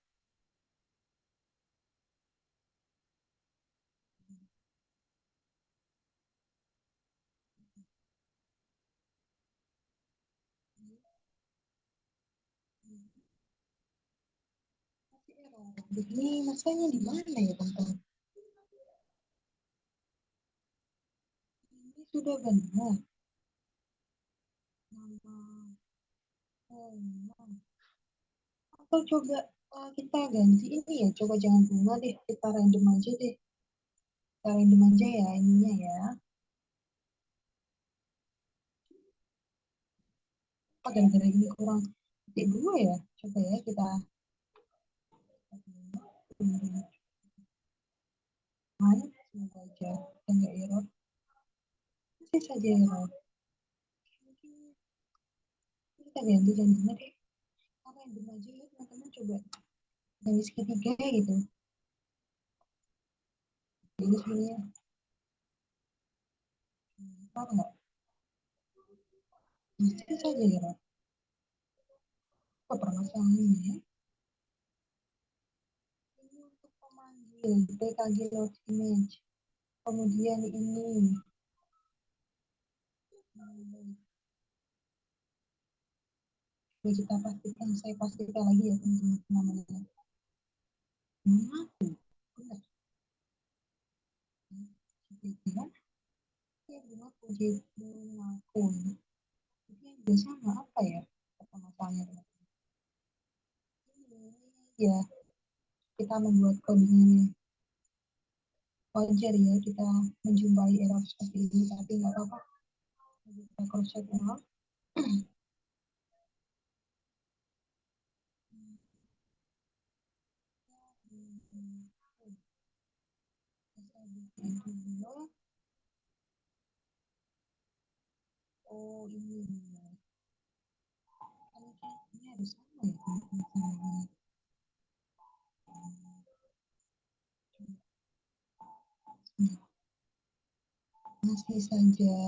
Ini masanya di mana ya, teman-teman? Ini sudah benar. Nama halaman. Atau coba kita ganti ini ya. Coba jangan bunga deh. Kita random aja deh. Kita random aja ya ininya ya. Apa gara-gara ini kurang titik dua ya? Coba ya kita semoga aja enggak error. Masih saja error. Kita ganti jangan deh. Apa yang random aja ya teman-teman coba. Ganti segitiga gitu. Ini sebenarnya apa enggak? Masih saja error. Apa permasalahannya? Ini untuk pemanggil PKG load image. Kemudian ini kita pastikan, saya pastikan lagi ya teman-teman namanya. Mengaku, benar. Ya, ya mengaku, jadi mengaku. Jadi yang biasanya apa ya? Permasalahannya ini ya kita membuat kode wajar ya kita menjumpai error seperti ini, tapi nggak apa-apa. Kita cross check ulang. Oh ini ini harus sama ya. Masih saja.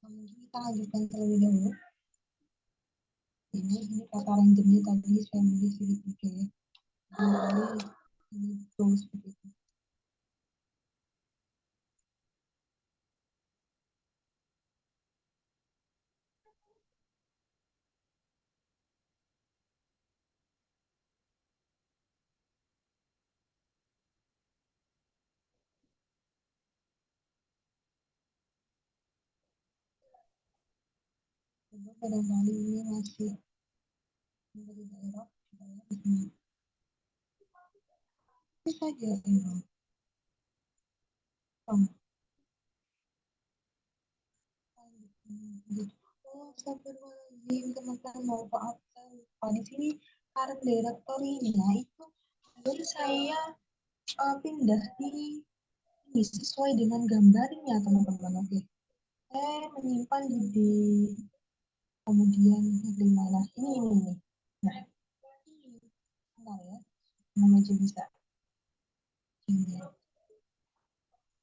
Mungkin kita lanjutkan terlebih dahulu. Ini kata randomnya tadi saya milih segitiga ya. Ini terus seperti itu. Coba barangkali ini masih menjadi daerah. Itu saja error. Oh, astagfirullahaladzim, teman-teman mau maafkan. Di sini current directory-nya itu baru saya pindah di sesuai dengan gambarnya teman-teman. Oke, saya menyimpan di kemudian di mana ini. Nah, ini benar ya. Semoga aja bisa. Ini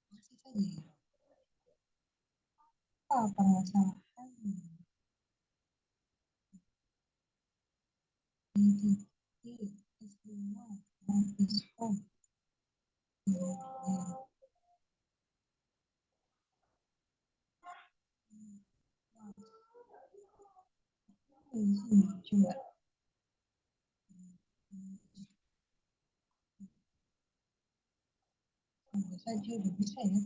masih saja ya. Apa permasalahan? Ini S5 dan S4. Ini coba. Semoga saja udah bisa ya.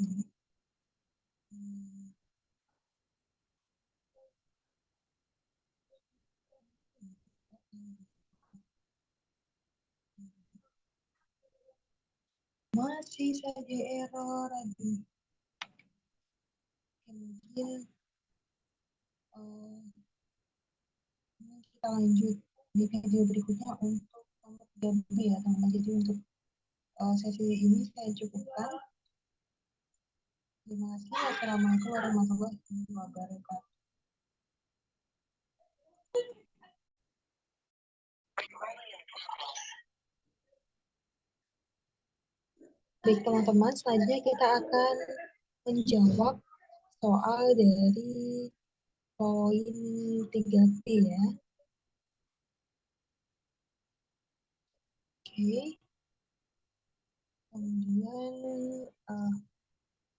Masih saja error. Aduh. Kemudian kita lanjut di video berikutnya untuk nomor 3B ya teman-teman. Jadi untuk sesi ini saya cukupkan. Terima kasih. Wassalamualaikum warahmatullahi wabarakatuh. Baik teman-teman, selanjutnya kita akan menjawab soal dari poin 3B ya. Oke. Kemudian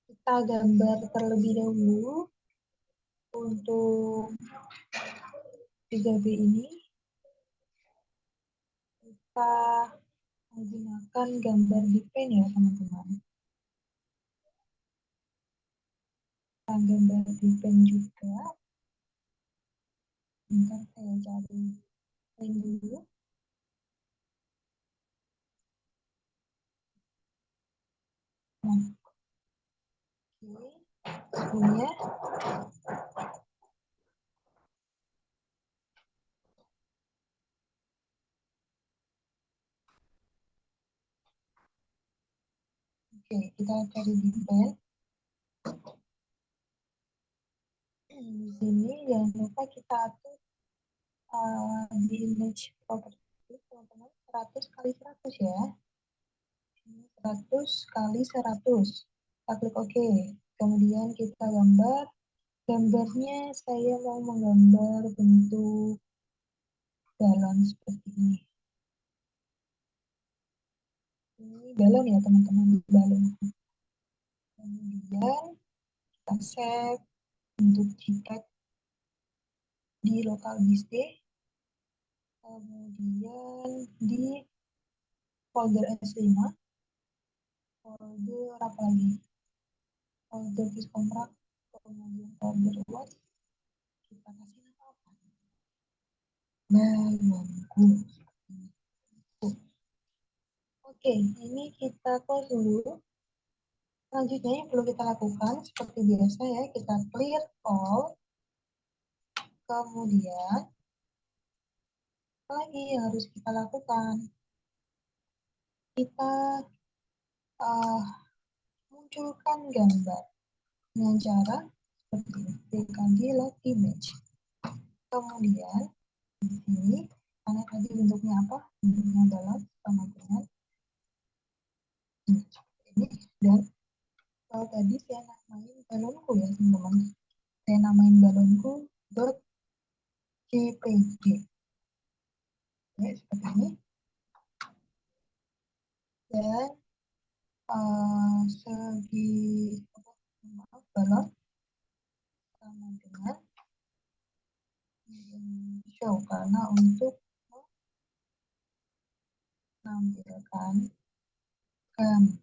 kita gambar terlebih dahulu untuk 3B ini. Kita menggunakan gambar di pen ya teman-teman. Kita gambar di pen juga. Bentar saya cari pen dulu. Nah, oke. Sebelumnya oke, kita cari di pen. Di sini jangan lupa kita atur di image property teman-teman 100 kali 100 ya. 100 kali 100. Kita klik OK. Kemudian kita gambar. Gambarnya saya mau menggambar bentuk balon seperti ini. Ini balon ya teman-teman, balon. Kemudian kita save untuk JPEG di local disk D. Kemudian di folder S5. Folder apa lagi? Folder disk kontrak. Kemudian folder luas. Kita kasih nama apa? Balonku. Oke, ini kita close dulu. Selanjutnya yang perlu kita lakukan seperti biasa ya, kita clear all. Kemudian apa lagi yang harus kita lakukan? Kita uh, munculkan gambar dengan cara seperti ini. Klik di load image. Kemudian di sini karena tadi bentuknya apa? Bentuknya balon sama dengan ini. Dan kalau tadi saya namain balonku ya teman-teman. Saya namain balonku .jpg. Ya, seperti ini. Dan segi maaf balon sama dengan show karena untuk menampilkan gambar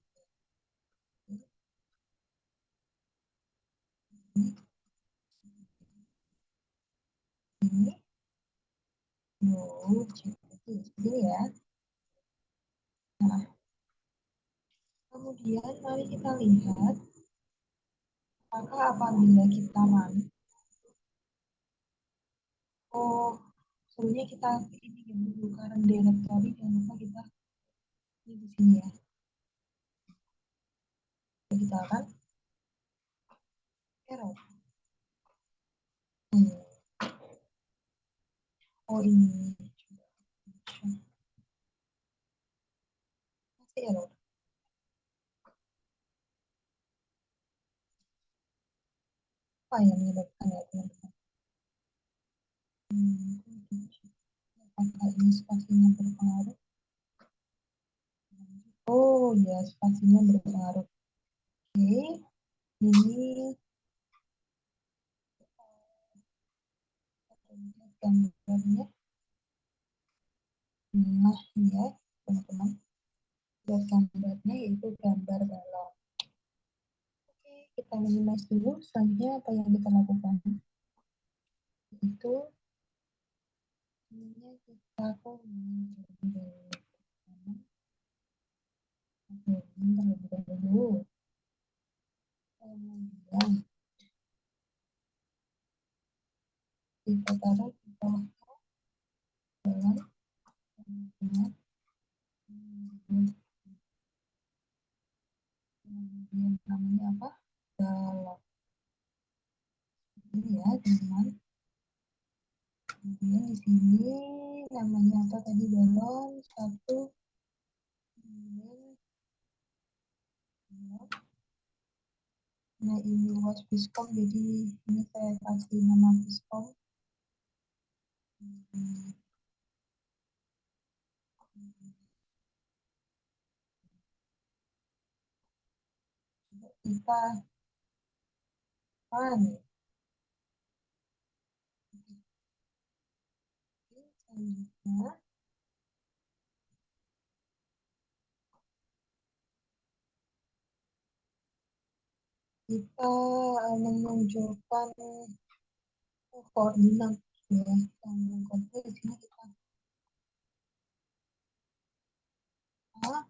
ini seperti ya. Nah, kemudian mari kita lihat apakah apabila kita sebenarnya kita ini dulu karena directory jangan lupa kita ini di sini ya. Kita akan error. Oh ini masih error. Apa yang menyebabkan ya teman-teman? Apakah ini spasinya berpengaruh? Oh ya, spasinya berpengaruh. Oke, ini gambarnya. Nah, ini ya, teman-teman. Buat gambarnya yaitu gambar balon. Oke, kita minimize dulu. Selanjutnya apa yang kita lakukan? Itu ininya kita terlebih dahulu. Kemudian kita taruh di bawah balon. Kemudian namanya apa? Balon. Ini ya, teman-teman. Kemudian di sini namanya apa tadi balon satu. Nah ini luas biskom jadi ini saya kasih nama biskom. Kita selanjutnya kita menunjukkan koordinat ya. Yang koordinat di sini kita A,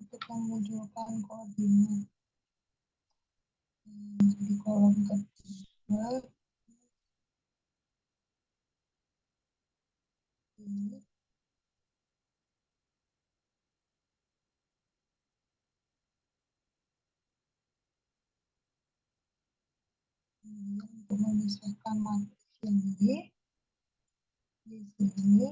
untuk menunjukkan koordinat di kolom kedua ini untuk memisahkan matriks ini di sini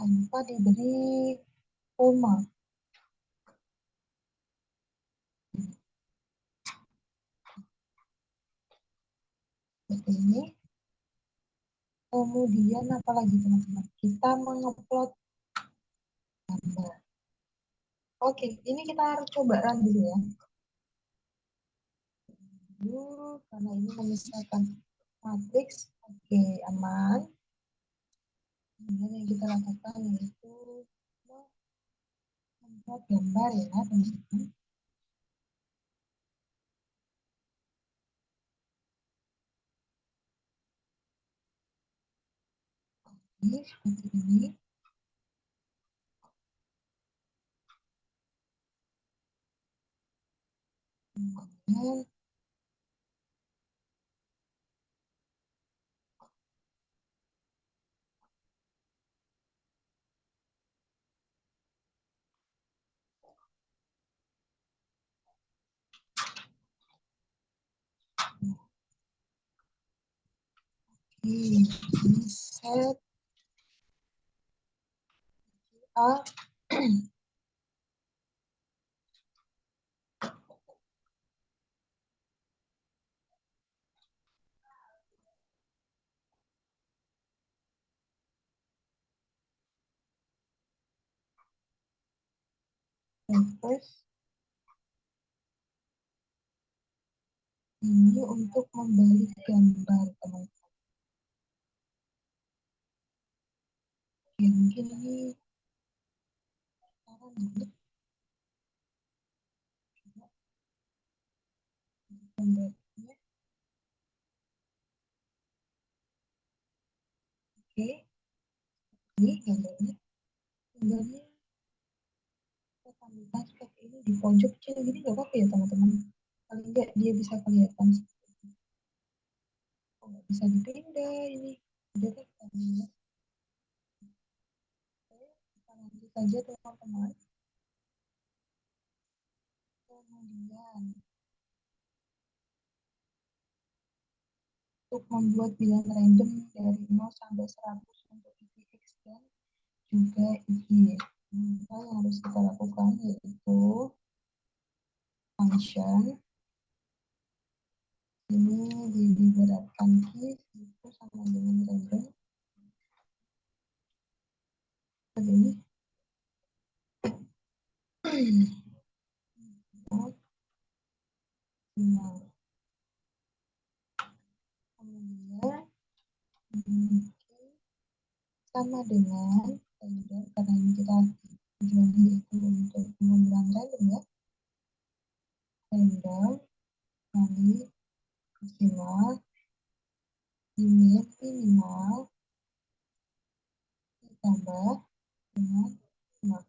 tanpa diberi koma seperti ini. Kemudian apalagi teman-teman? Kita mengupload gambar. Oke, ini kita harus coba run dulu ya. Dulu, karena ini memisahkan matriks. Oke, aman. Kemudian yang kita lakukan yaitu membuat gambar ya, teman-teman. Ini seperti ini. Kemudian ini set A terus ini untuk membalik gambar teman-teman. Mungkin ini cara dulu gambarnya. Oke, ini gambarnya. Gambarnya kita tambahkan seperti ini di pojok kecil gini nggak apa-apa ya teman-teman. Paling nggak dia bisa kelihatan. Oh, nggak bisa dipindah ini. Udah deh, kita lanjut saja teman-teman. Kemudian untuk membuat bilangan random dari 0 sampai 100 untuk isi X dan juga Y. Maka yang harus kita lakukan yaitu function ini diberatkan key itu sama dengan random seperti ini. Nah, kemudian sama dengan random karena ini kita tujuannya itu untuk pengumpulan random ya, random kali maksimal limit minimal ditambah dengan maksimal.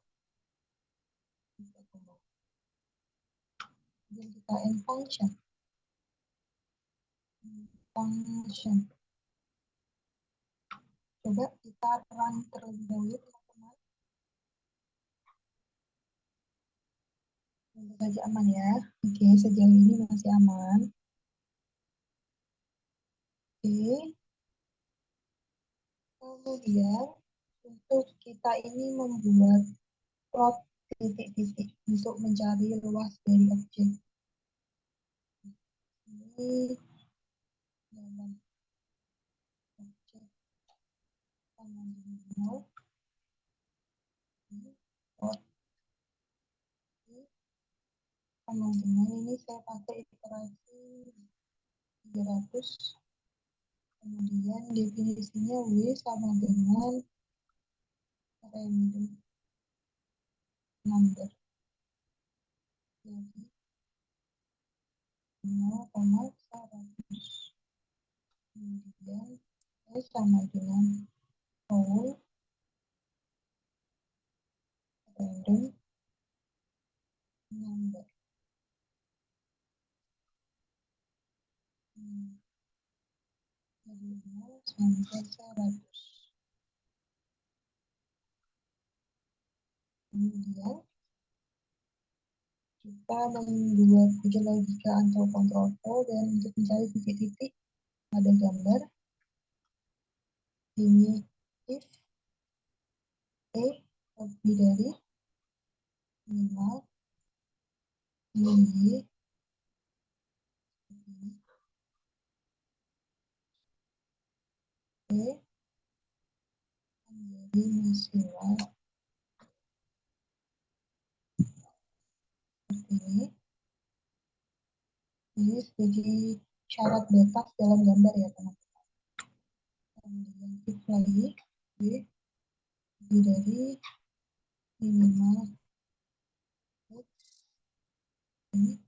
Kemudian kita end function coba kita run terlebih dahulu teman-teman. Tentu saja aman ya. Oke, sejauh ini masih aman. Oke, kemudian untuk kita ini membuat plot titik-titik untuk mencari luas dari objek. Ini dalam objek Mau oh, teman-teman ini saya pakai iterasi 300, kemudian definisinya W sama dengan random number, jadi 0,100, kemudian S sama dengan whole random number. Jadi 0 sampai 100. Kemudian kita membuat bikin logika atau kontrol flow, dan untuk mencari titik-titik pada gambar ini, if A lebih dari minimal Y B menjadi maksimal seperti ini. Ini jadi syarat batas dalam gambar ya teman-teman. Kemudian if lagi B lebih dari minimal X ini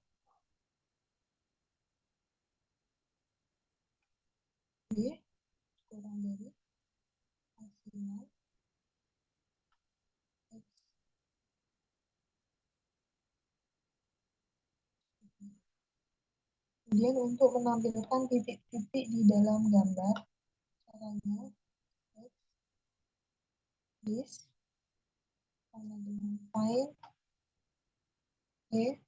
B kurang dari maksimal X. Kemudian untuk menampilkan titik-titik di dalam gambar, caranya X this sama dengan find E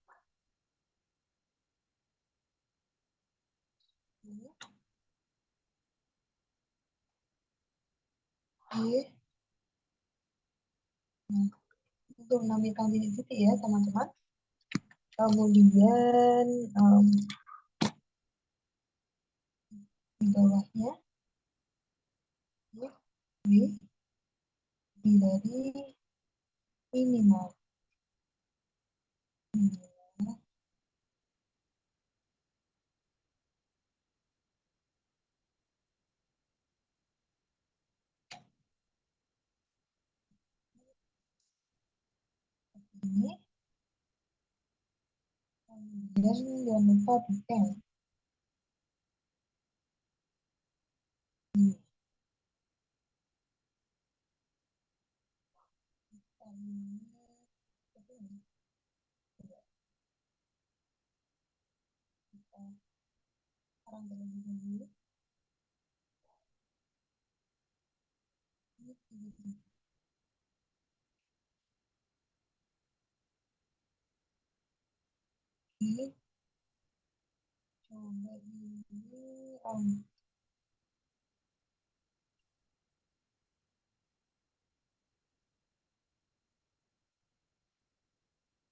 E. Nah, untuk menampilkan titik-titik ya teman-teman. Kemudian di bawahnya W lebih dari minimal. Ini kemudian jangan lupa detail. Sekarang terlebih dahulu ini coba ini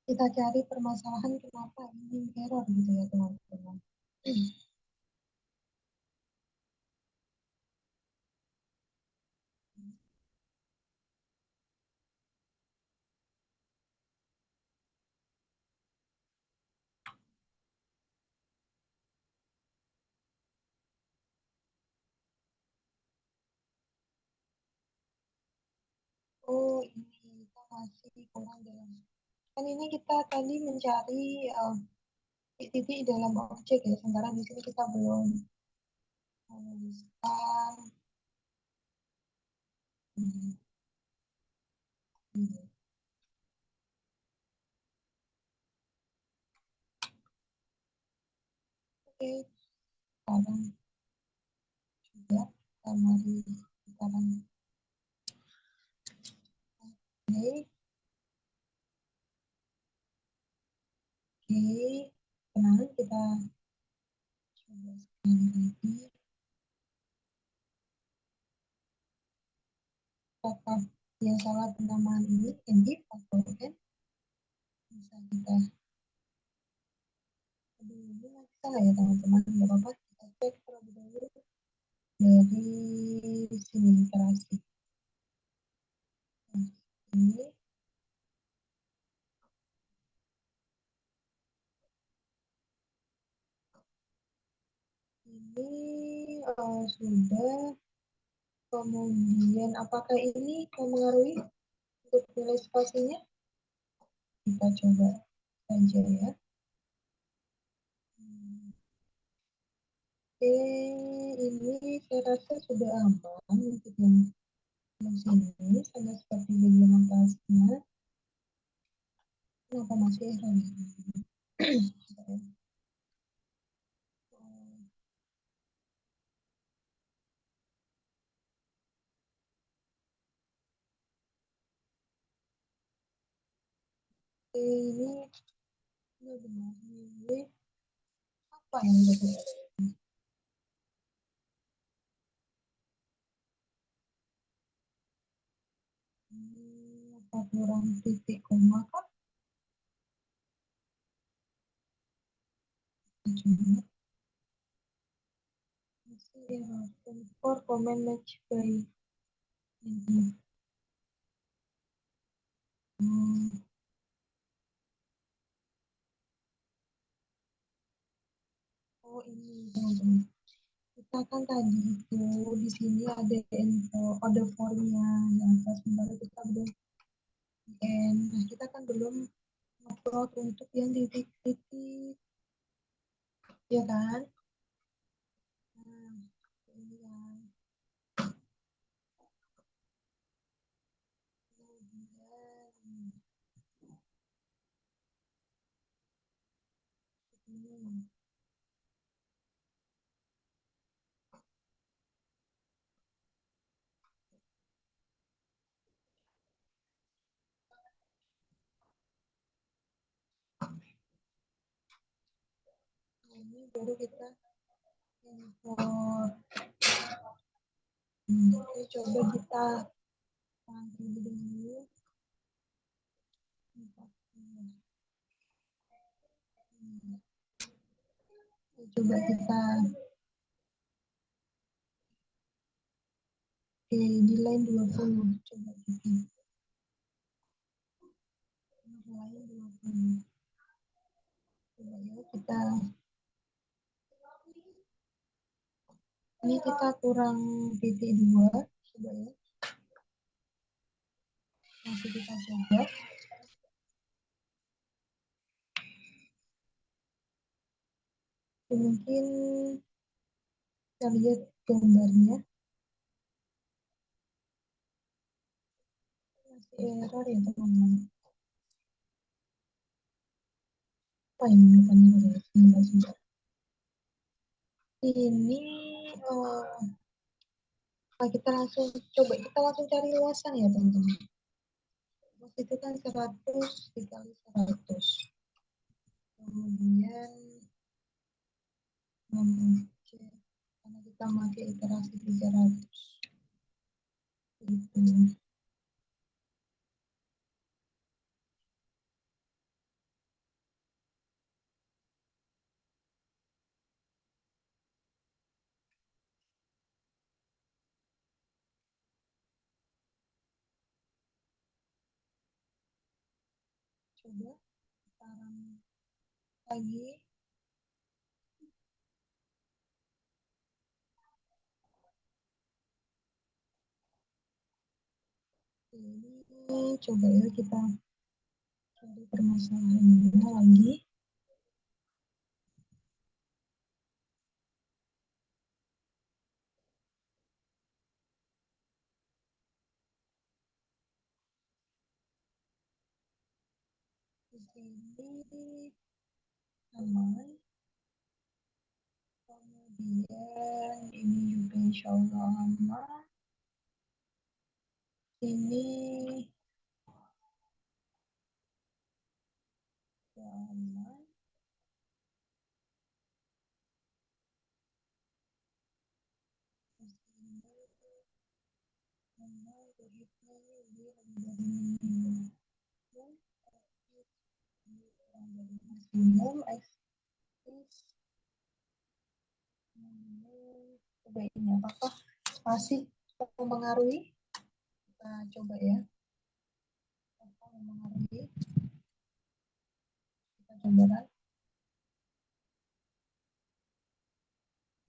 kita cari permasalahan kenapa ini error gitu ya teman-teman. Oh, ini kita masih kurang dalam. Kan ini kita tadi mencari titik dalam objek ya, sementara di sini kita belum menuliskan ini. Oke, sekarang juga kita mari sekarang oke, oke, tenang kita coba sekali lagi. Apakah yang salah penamaan ini if atau n? Bisa kita aduh ini masih salah ya teman-teman, nggak apa-apa, kita cek terlebih dahulu dari sini iterasi. Ini sudah. Kemudian apakah ini mempengaruhi untuk nilai spasinya? Kita coba saja ya. Oke, ini saya rasa sudah aman untuk yang sini, sama seperti bagian atasnya. Kenapa masih error? Oke, ini benar-benar ini apa yang berbeda? Apa kurang titik koma kah? Coba masih error. For comment match by ini. Hmm, oh ini teman-teman. Kita kan tadi itu di sini ada info, ada formnya yang atas sebenarnya kita belum end. Nah, kita kan belum upload untuk yang titik-titik, ya kan? Nah, ini kan. Kemudian ini. Ini baru kita import. Oke, coba kita panggil dulu. Coba kita di line 20. Coba kita line 20. Coba ya kita ini kita kurang titik 2. Coba ya. Masih kita coba. Mungkin kita lihat gambarnya. Masih error ya teman-teman. Apa yang menyebabkan error? Ini kita langsung coba kita langsung cari luasan ya teman-teman. Luas itu kan 100 dikali 100. Kemudian karena kita pakai iterasi 300 itu. Coba sekarang lagi ini coba ya kita cari permasalahannya lagi. Di sini aman. Kemudian ini juga insya Allah aman. Ini aman. Maksimum eksis. Coba ini apakah spasi mempengaruhi? Kita coba ya. Apakah mempengaruhi? Kita coba kan.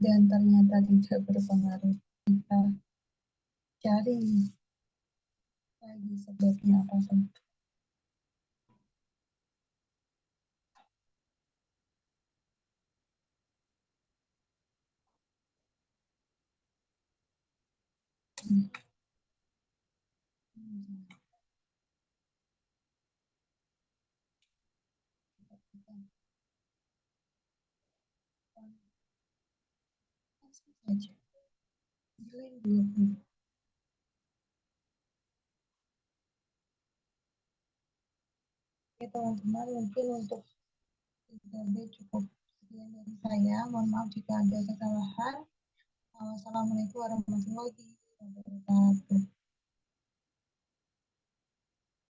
dan ternyata tidak berpengaruh. Kita cari lagi sebabnya apa saja. Saja. Nilai 20. Oke teman-teman, mungkin untuk episode cukup sekian dari saya. Mohon maaf jika ada kesalahan. Wassalamualaikum warahmatullahi wabarakatuh.